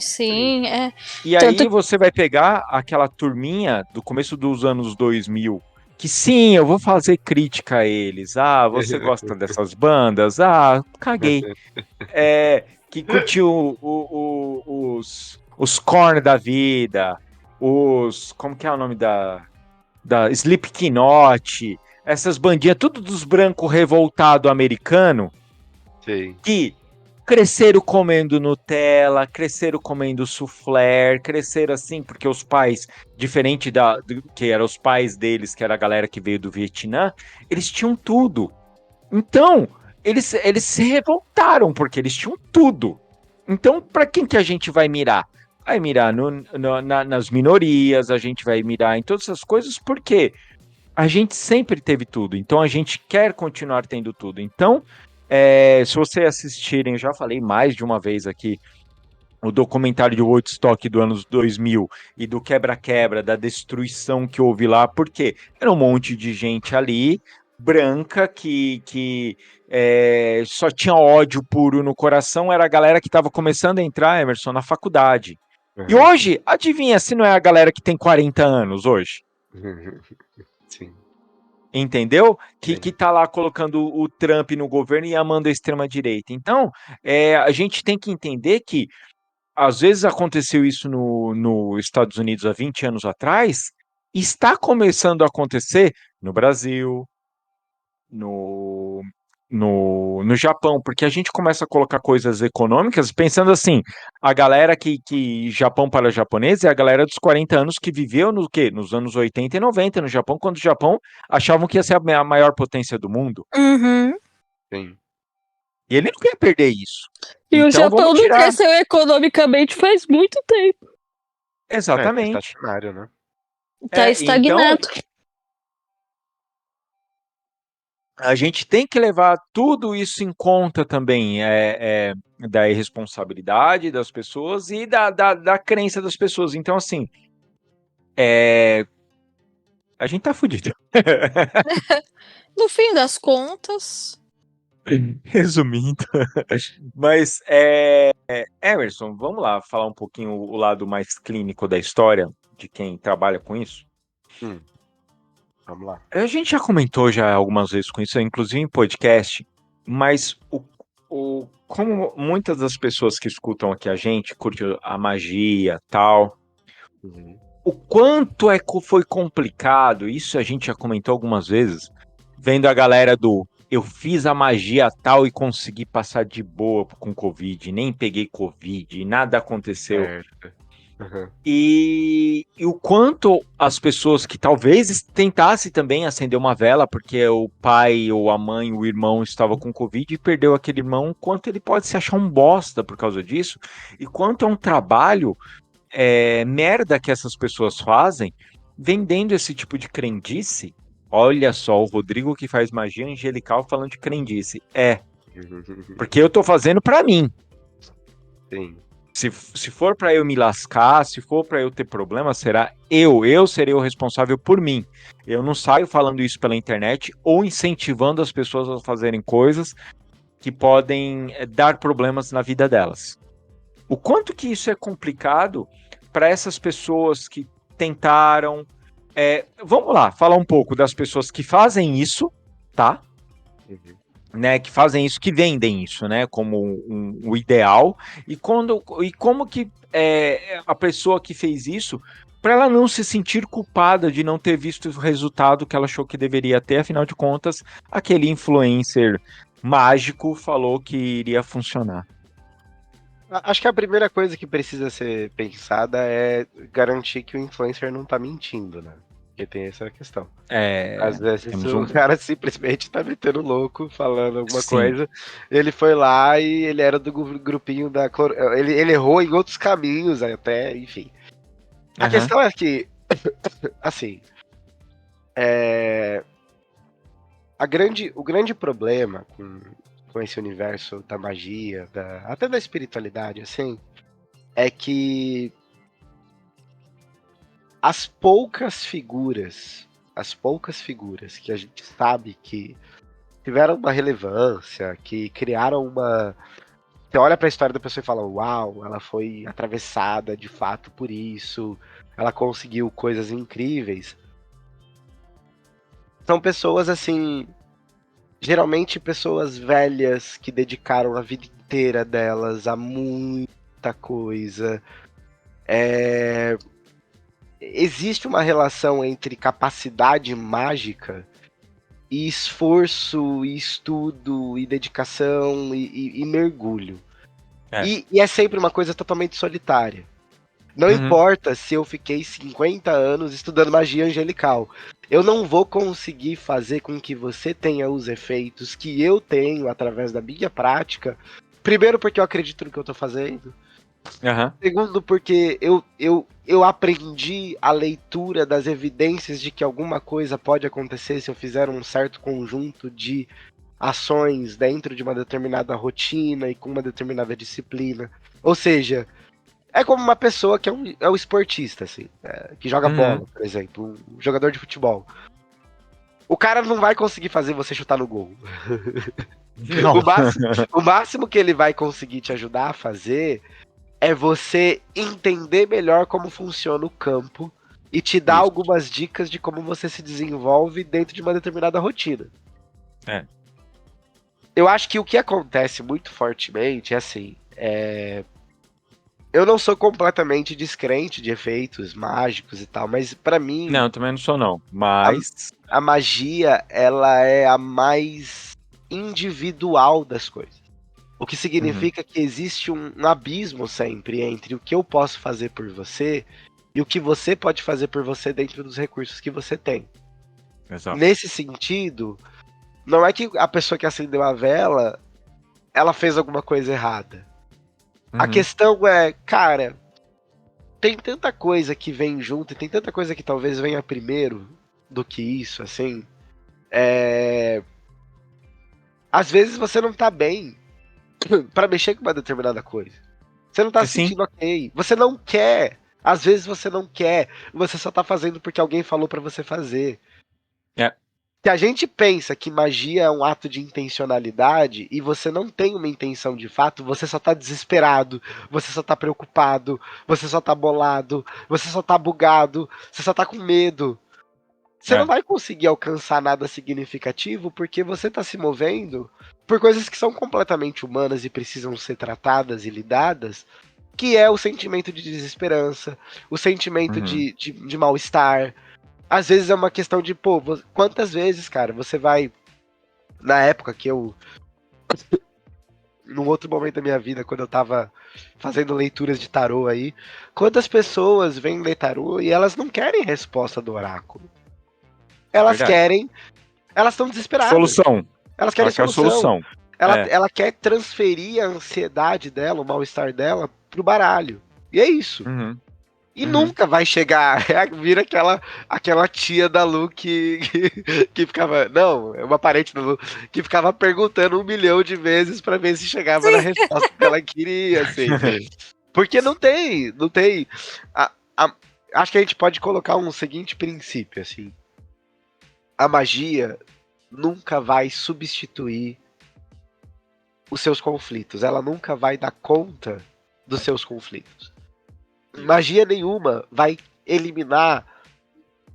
É. E aí Tanto. você vai pegar aquela turminha do começo dos anos 2000, que sim, eu vou fazer crítica a eles. Ah, você gosta dessas bandas? Ah, caguei. Que curtiu os Korn da vida, como que é o nome da Slipknot, essas bandinhas, tudo dos brancos revoltado americano, Sim. que cresceram comendo Nutella, cresceram comendo soufflé, cresceram assim, porque os pais, diferente que eram os pais deles, que era a galera que veio do Vietnã, eles tinham tudo. Então, eles se revoltaram, porque eles tinham tudo. Então, para quem que a gente vai mirar? Vai mirar nas minorias, a gente vai mirar em todas essas coisas, porque a gente sempre teve tudo, então a gente quer continuar tendo tudo. Então, se vocês assistirem, eu já falei mais de uma vez aqui, o documentário de Woodstock do anos 2000 e do quebra-quebra, da destruição que houve lá, porque era um monte de gente ali, branca, que só tinha ódio puro no coração, era a galera que estava começando a entrar, Emerson, na faculdade. E hoje, adivinha se não é a galera que tem 40 anos hoje? Sim. Entendeu? Que tá lá colocando o Trump no governo e amando a extrema-direita. Então, a gente tem que entender que, às vezes, aconteceu isso nos Estados Unidos há 20 anos atrás, e está começando a acontecer no Brasil, no, no Japão, porque a gente começa a colocar coisas econômicas, pensando assim, a galera que Japão para japonês é a galera dos 40 anos que viveu no quê? Nos anos 80 e 90 no Japão, quando o Japão achavam que ia ser a maior potência do mundo. Uhum. Sim. E ele não quer perder isso. E o Então Japão vamos não tirar. cresceu economicamente faz muito tempo. Tá Exatamente. estacionário, né? Tá Então, estagnado. a gente tem que levar tudo isso em conta também, da irresponsabilidade das pessoas e da crença das pessoas. Então, assim, a gente tá fudido. No fim das contas, Resumindo. Mas, Emerson, vamos lá falar um pouquinho o lado mais clínico da história de quem trabalha com isso. Vamos lá. A gente já comentou já algumas vezes com isso, inclusive em podcast, mas como muitas das pessoas que escutam aqui a gente curtem a magia tal, o quanto foi complicado, isso a gente já comentou algumas vezes, vendo a galera do eu fiz a magia tal e consegui passar de boa com Covid, nem peguei Covid, nada aconteceu. Uhum. E o quanto as pessoas que talvez tentassem também acender uma vela, porque o pai ou a mãe, o irmão estava com Covid e perdeu aquele irmão, quanto ele pode se achar um bosta por causa disso, e quanto é um trabalho merda que essas pessoas fazem vendendo esse tipo de crendice. Olha só, o Rodrigo que faz magia angelical falando de crendice. Porque eu tô fazendo pra mim. Sim. Se for pra eu me lascar, se for pra eu ter problema, será eu serei o responsável por mim. Eu não saio falando isso pela internet ou incentivando as pessoas a fazerem coisas que podem dar problemas na vida delas. O quanto que isso é complicado para essas pessoas que tentaram. Vamos lá, falar um pouco das pessoas que fazem isso, tá? Né, que fazem isso, que vendem isso, né, como o ideal, e como que a pessoa que fez isso, para ela não se sentir culpada de não ter visto o resultado que ela achou que deveria ter, afinal de contas, aquele influencer mágico falou que iria funcionar. Acho que a primeira coisa que precisa ser pensada é garantir que o influencer não tá mentindo, né? Porque tem essa questão. Às vezes o cara simplesmente tá metendo louco, falando alguma coisa. Ele foi lá e ele era do grupinho da... Ele errou em outros caminhos até, enfim. A questão é que, assim... O grande problema com esse universo da magia, até da espiritualidade, assim, é que as poucas figuras que a gente sabe que tiveram uma relevância, que criaram uma... Você olha pra história da pessoa e fala, uau, ela foi atravessada de fato por isso, ela conseguiu coisas incríveis. São pessoas, assim, geralmente pessoas velhas que dedicaram a vida inteira delas a muita coisa. Existe uma relação entre capacidade mágica e esforço, e estudo, e dedicação, e mergulho. E é sempre uma coisa totalmente solitária. Não importa se eu fiquei 50 anos estudando magia angelical. Eu não vou conseguir fazer com que você tenha os efeitos que eu tenho através da minha prática. Primeiro, porque eu acredito no que eu tô fazendo. Segundo, porque eu aprendi a leitura das evidências de que alguma coisa pode acontecer se eu fizer um certo conjunto de ações dentro de uma determinada rotina e com uma determinada disciplina. Ou seja, é como uma pessoa que é um esportista, assim, que joga bola, por exemplo, um jogador de futebol. O cara não vai conseguir fazer você chutar no gol. O máximo que ele vai conseguir te ajudar a fazer é você entender melhor como funciona o campo e te dar algumas dicas de como você se desenvolve dentro de uma determinada rotina. Eu acho que o que acontece muito fortemente é assim, eu não sou completamente descrente de efeitos mágicos e tal, mas pra mim... Não, também não sou não, mas... A magia, ela é a mais individual das coisas. O que significa que existe um abismo sempre entre o que eu posso fazer por você e o que você pode fazer por você dentro dos recursos que você tem. Exato. Nesse sentido, não é que a pessoa que acendeu a vela, ela fez alguma coisa errada. A questão é, cara, tem tanta coisa que vem junto e tem tanta coisa que talvez venha primeiro do que isso, assim. Às vezes você não tá bem pra mexer com uma determinada coisa. Você não tá se sentindo ok. Você não quer Às vezes você não quer, você só tá fazendo porque alguém falou pra você fazer. É. Se a gente pensa que magia é um ato de intencionalidade e você não tem uma intenção de fato, você só tá desesperado, você só tá preocupado, você só tá bolado, você só tá bugado, você só tá com medo. Você não vai conseguir alcançar nada significativo porque você tá se movendo por coisas que são completamente humanas e precisam ser tratadas e lidadas, que é o sentimento de desesperança, o sentimento de mal-estar. Às vezes é uma questão de, pô, quantas vezes, cara, você vai. Na época que eu. Num outro momento da minha vida, quando eu tava fazendo leituras de tarô aí, quantas pessoas vêm ler tarô e elas não querem resposta do oráculo. Elas Verdade. querem. Elas estão desesperadas. Solução. Elas querem Ela quer solução. solução. Ela quer transferir a ansiedade dela, o mal-estar dela, pro baralho. E é isso. E nunca vai chegar. Vira aquela tia da Lu que ficava. Não, é uma parente da Lu, que ficava perguntando 1 milhão de vezes pra ver se chegava na resposta que ela queria, assim. Porque não tem. Acho que a gente pode colocar um seguinte princípio, assim. A magia nunca vai substituir os seus conflitos. Ela nunca vai dar conta dos seus conflitos. Magia nenhuma vai eliminar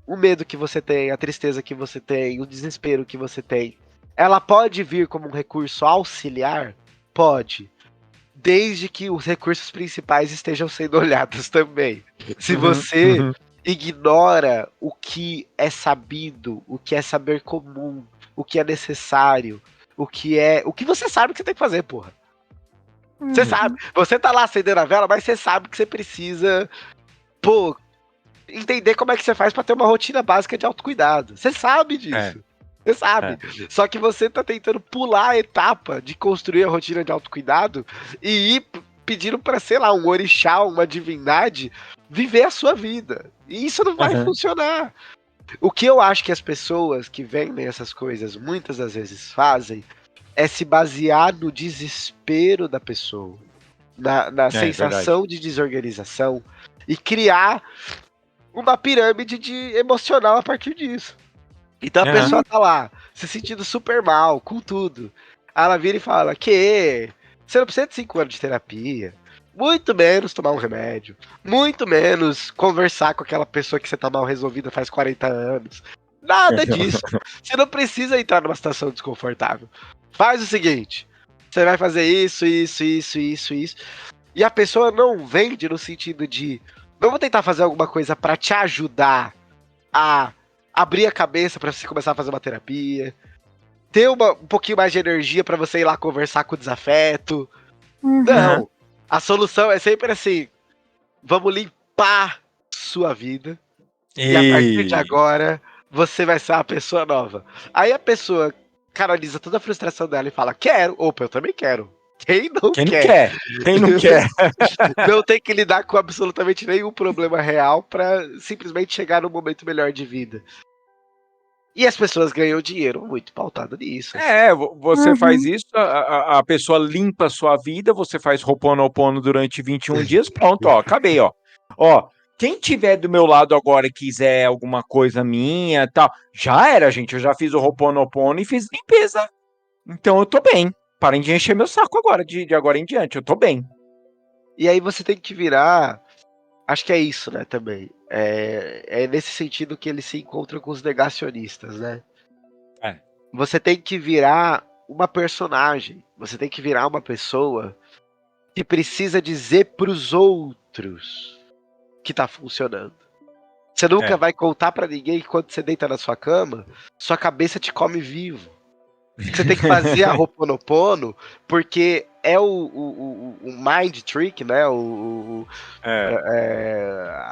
o medo que você tem, a tristeza que você tem, o desespero que você tem. Ela pode vir como um recurso auxiliar? Pode. Desde que os recursos principais estejam sendo olhados também. Se você ignora o que é sabido, o que é saber comum, o que é necessário, o que você sabe que você tem que fazer, porra. Você sabe, você tá lá acendendo a vela, mas você sabe que você precisa, pô, entender como é que você faz pra ter uma rotina básica de autocuidado. Você sabe disso. Você sabe. Só que você tá tentando pular a etapa de construir a rotina de autocuidado e ir pedindo pra, sei lá, um orixá, uma divindade, viver a sua vida. E isso não vai funcionar. O que eu acho que as pessoas que vendem essas coisas muitas das vezes fazem é se basear no desespero da pessoa, na sensação de desorganização e criar uma pirâmide de emocional a partir disso. Então a pessoa tá lá, se sentindo super mal, com tudo. Aí ela vira e fala que você não precisa de 5 anos de terapia, muito menos tomar um remédio, muito menos conversar com aquela pessoa que você tá mal resolvida faz 40 anos. Nada disso. Você não precisa entrar numa situação desconfortável. Faz o seguinte, você vai fazer isso. E a pessoa não vende no sentido de vamos tentar fazer alguma coisa pra te ajudar a abrir a cabeça pra você começar a fazer uma terapia, ter um pouquinho mais de energia pra você ir lá conversar com o desafeto. Não. A solução é sempre assim, vamos limpar sua vida e a partir de agora você vai ser uma pessoa nova. Aí a pessoa canaliza toda a frustração dela e fala, quero. Opa, eu também quero. Quem não quer? Quem não quer? Não tem que lidar com absolutamente nenhum problema real pra simplesmente chegar num momento melhor de vida. E as pessoas ganham dinheiro muito pautado nisso. Você faz isso, a pessoa limpa a sua vida, você faz Ho'oponopono durante 21 dias, pronto, ó, acabei, ó. Ó, quem tiver do meu lado agora e quiser alguma coisa minha, tal, já era, gente, eu já fiz o Ho'oponopono e fiz limpeza. Então eu tô bem. Parem de encher meu saco agora, de agora em diante, eu tô bem. E aí você tem que virar... Acho que é isso, né, também. É nesse sentido que ele se encontra com os negacionistas, né? Você tem que virar uma personagem. Você tem que virar uma pessoa que precisa dizer pros outros que tá funcionando. Você nunca vai contar pra ninguém que quando você deita na sua cama, sua cabeça te come vivo. Você tem que fazer a Ho'oponopono, porque é o mind trick, né?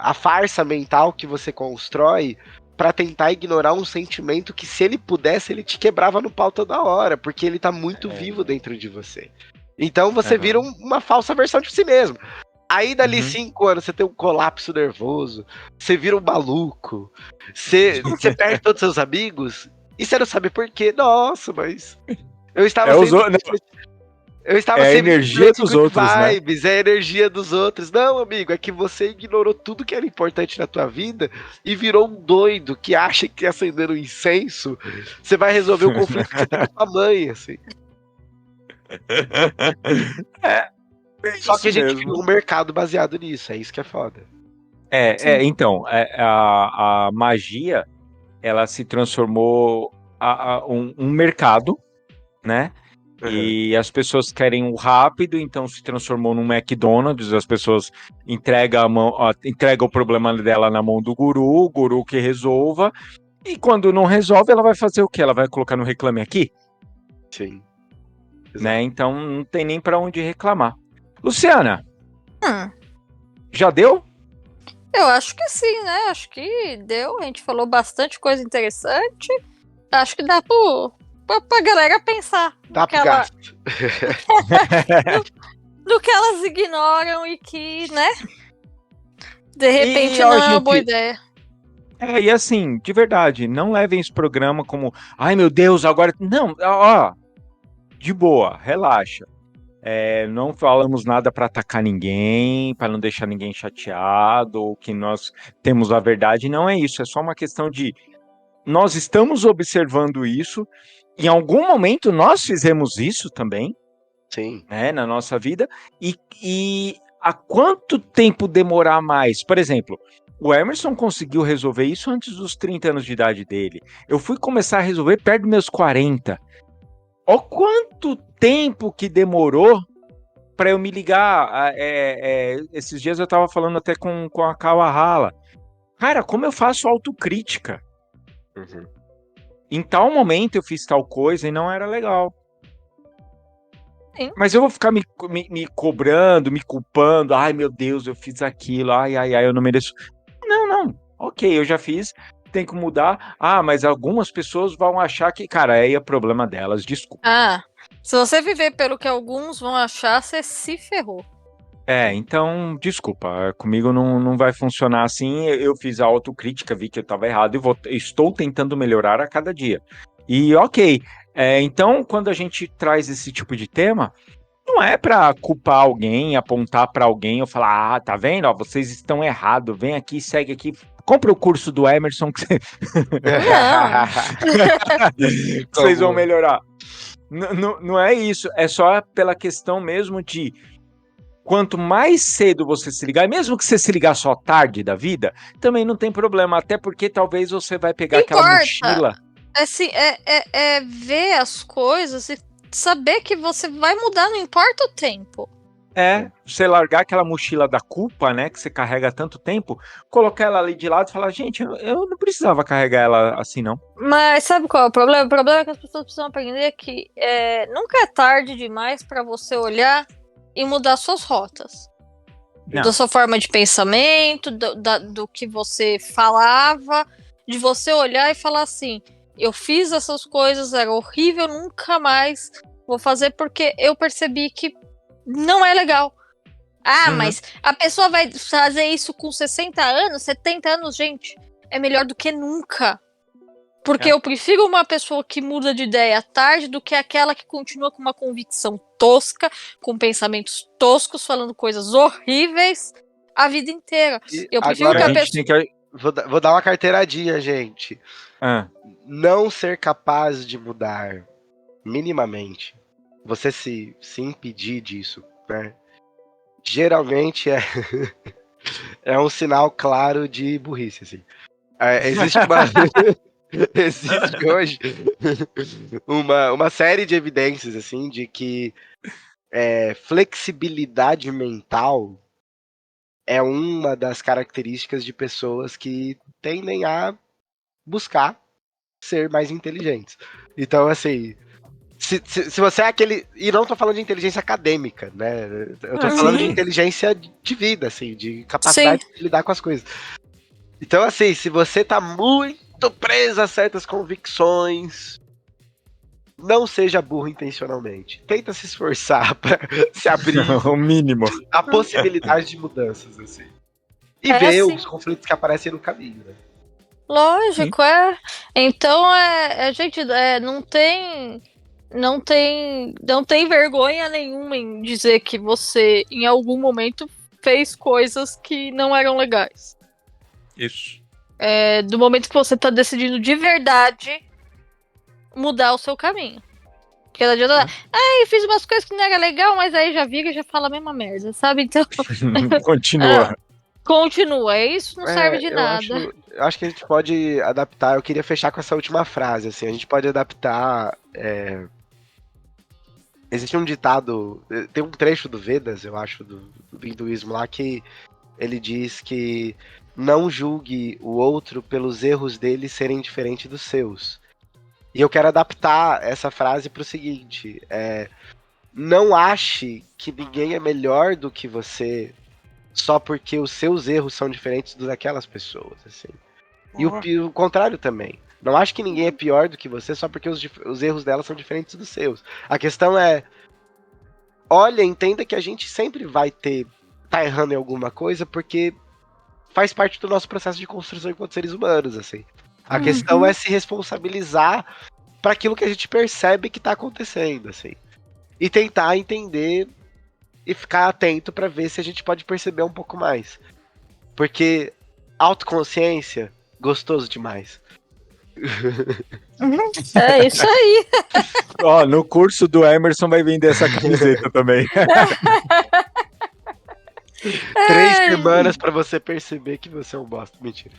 A farsa mental que você constrói pra tentar ignorar um sentimento que, se ele pudesse, ele te quebrava no pau toda hora, porque ele tá muito vivo dentro de você. Então você vira uma falsa versão de si mesmo. Aí dali 5 anos você tem um colapso nervoso, você vira um maluco, você perde todos os seus amigos. E você não sabe por quê. Nossa, mas eu estava Eu estava É a sempre energia dos good outros, né? vibes, é a energia dos outros. Não, amigo, é que você ignorou tudo que era importante na tua vida e virou um doido que acha que acendendo um incenso você vai resolver o conflito que você tem com a sua mãe, assim. É Só que isso a gente mesmo. criou um mercado baseado nisso, é isso que é foda. Então, a magia, ela se transformou um mercado, né? E as pessoas querem o rápido, então se transformou num McDonald's, as pessoas entregam o problema dela na mão do guru, o guru que resolva, e quando não resolve, ela vai fazer o quê? Ela vai colocar no Reclame Aqui? Sim. Né? Então não tem nem para onde reclamar. Luciana, Hum, já deu? eu acho que sim, né? Acho que deu. A gente falou bastante coisa interessante. Acho que dá pra galera pensar Dá pro gasto. no que elas ignoram e que, né? De repente ó, não é uma boa gente, ideia. e assim, de verdade, não levem esse programa como, ai meu Deus, agora. Não, ó, de boa, relaxa. Não falamos nada para atacar ninguém, para não deixar ninguém chateado, ou que nós temos a verdade. Não é isso, é só uma questão de nós estamos observando isso. Em algum momento nós fizemos isso também, Sim. né, na nossa vida. E há quanto tempo demorar mais? Por exemplo, o Emerson conseguiu resolver isso antes dos 30 anos de idade dele. Eu fui começar a resolver perto dos meus 40. Ó, quanto tempo que demorou para eu me ligar. Esses dias eu estava falando até com a Kawahara. Cara, como eu faço autocrítica? Uhum. Em tal momento eu fiz tal coisa e não era legal. Sim. Mas eu vou ficar me cobrando, me culpando. Ai, meu Deus, eu fiz aquilo. Ai, eu não mereço. Não. Ok, eu já fiz. Tem que mudar. Ah, mas algumas pessoas vão achar que, cara, aí é problema delas. Desculpa. Se você viver pelo que alguns vão achar, você se ferrou. Então, desculpa, comigo não vai funcionar assim. Eu fiz a autocrítica, vi que eu estava errado e estou tentando melhorar a cada dia. E ok, então quando a gente traz esse tipo de tema, não é para culpar alguém, apontar para alguém ou falar, tá vendo? Ó, vocês estão errados, vem aqui, segue aqui, compra o curso do Emerson que vocês vão melhorar. Não é isso, é só pela questão mesmo de quanto mais cedo você se ligar, mesmo que você se ligar só tarde da vida, também não tem problema, até porque talvez você vai pegar aquela mochila. É ver as coisas e saber que você vai mudar, não importa o tempo. Você largar aquela mochila da culpa, né, que você carrega há tanto tempo, colocar ela ali de lado e falar, gente, eu não precisava carregar ela assim, não. Mas sabe qual é o problema? O problema é que as pessoas precisam aprender que nunca é tarde demais para você olhar e mudar suas rotas. Não. Da sua forma de pensamento, do que você falava, de você olhar e falar assim, eu fiz essas coisas, era horrível, nunca mais vou fazer porque eu percebi que não é legal. Mas a pessoa vai fazer isso com 60 anos, 70 anos, gente, é melhor do que nunca. Porque eu prefiro uma pessoa que muda de ideia tarde do que aquela que continua com uma convicção tosca, com pensamentos toscos, falando coisas horríveis a vida inteira. Eu prefiro que a pessoa... Vou dar uma carteiradinha, gente. Não ser capaz de mudar minimamente, você se impedir disso, né? Geralmente é um sinal claro de burrice, assim. Existe hoje uma série de evidências assim de que flexibilidade mental é uma das características de pessoas que tendem a buscar ser mais inteligentes. Então, assim, se você é aquele... E não tô falando de inteligência acadêmica, né? Eu tô falando de inteligência de vida, assim, de capacidade de lidar com as coisas. Então, assim, se você tá muito presa a certas convicções, não seja burro intencionalmente. Tenta se esforçar para se abrir o mínimo a possibilidade de mudanças, assim. E ver os conflitos que aparecem no caminho, né? Lógico, Então, gente, não tem não tem vergonha nenhuma em dizer que você, em algum momento, fez coisas que não eram legais. Isso. Do momento que você tá decidindo de verdade mudar o seu caminho. Porque não adianta, eu fiz umas coisas que não era legal, mas aí já vira e já fala a mesma merda, sabe? Então, Continua. continua. Isso não serve de nada. Eu acho que a gente pode adaptar. Eu queria fechar com essa última frase. Assim, a gente pode adaptar. Existe um ditado. Tem um trecho do Vedas, eu acho, do hinduísmo lá, que ele diz que não julgue o outro pelos erros dele serem diferentes dos seus. E eu quero adaptar essa frase para o seguinte: não ache que ninguém é melhor do que você só porque os seus erros são diferentes dos daquelas pessoas, assim. E o contrário também. Não ache que ninguém é pior do que você só porque os erros dela são diferentes dos seus. A questão é, olha, entenda que a gente sempre vai tá errando em alguma coisa porque faz parte do nosso processo de construção enquanto seres humanos, assim. A questão é se responsabilizar para aquilo que a gente percebe que tá acontecendo, assim. E tentar entender e ficar atento para ver se a gente pode perceber um pouco mais. Porque autoconsciência, gostoso demais. É isso aí. Ó, no curso do Emerson vai vender essa camiseta também. 3 semanas para você perceber que você é um bosta. Mentira.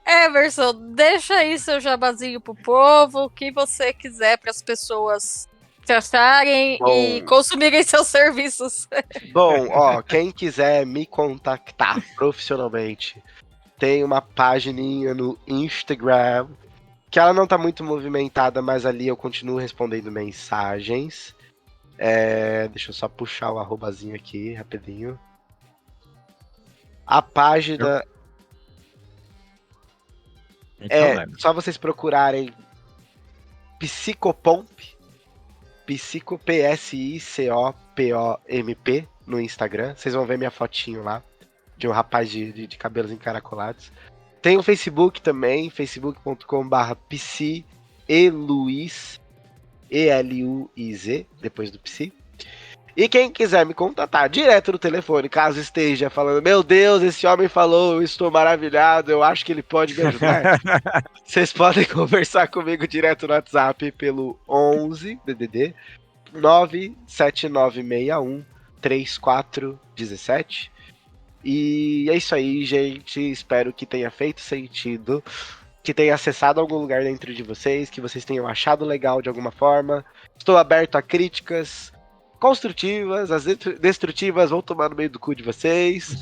Emerson, deixa aí seu jabazinho pro povo, o que você quiser para as pessoas testarem e consumirem seus serviços. Bom, ó, quem quiser me contactar profissionalmente, tem uma pagininha no Instagram, que ela não tá muito movimentada, mas ali eu continuo respondendo mensagens. Deixa eu só puxar o arrobazinho aqui, rapidinho. A página... só vocês procurarem Psicopomp, Psicopomp no Instagram. Vocês vão ver minha fotinho lá, de um rapaz de cabelos encaracolados. Tem o Facebook também, facebook.com/psi-eluiz, ELUIZ, depois do psi. E quem quiser me contatar direto no telefone, caso esteja falando, meu Deus, esse homem falou, eu estou maravilhado, eu acho que ele pode me ajudar. Vocês podem conversar comigo direto no WhatsApp pelo 11 DDD 97961 3417. E é isso aí, gente. Espero que tenha feito sentido, que tenha acessado algum lugar dentro de vocês, que vocês tenham achado legal de alguma forma. Estou aberto a críticas construtivas, as destrutivas vão tomar no meio do cu de vocês.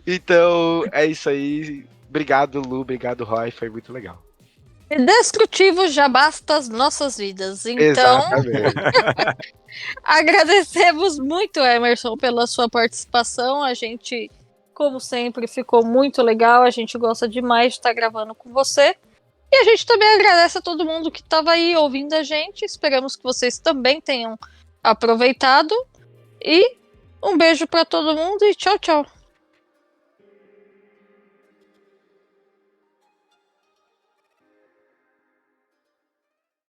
Então, é isso aí. Obrigado, Lu. Obrigado, Roy. Foi muito legal. Destrutivo já basta as nossas vidas. Então, agradecemos muito, Emerson, pela sua participação. A gente, como sempre, ficou muito legal. A gente gosta demais de estar gravando com você. E a gente também agradece a todo mundo que estava aí ouvindo a gente. Esperamos que vocês também tenham aproveitado. E um beijo para todo mundo e tchau, tchau.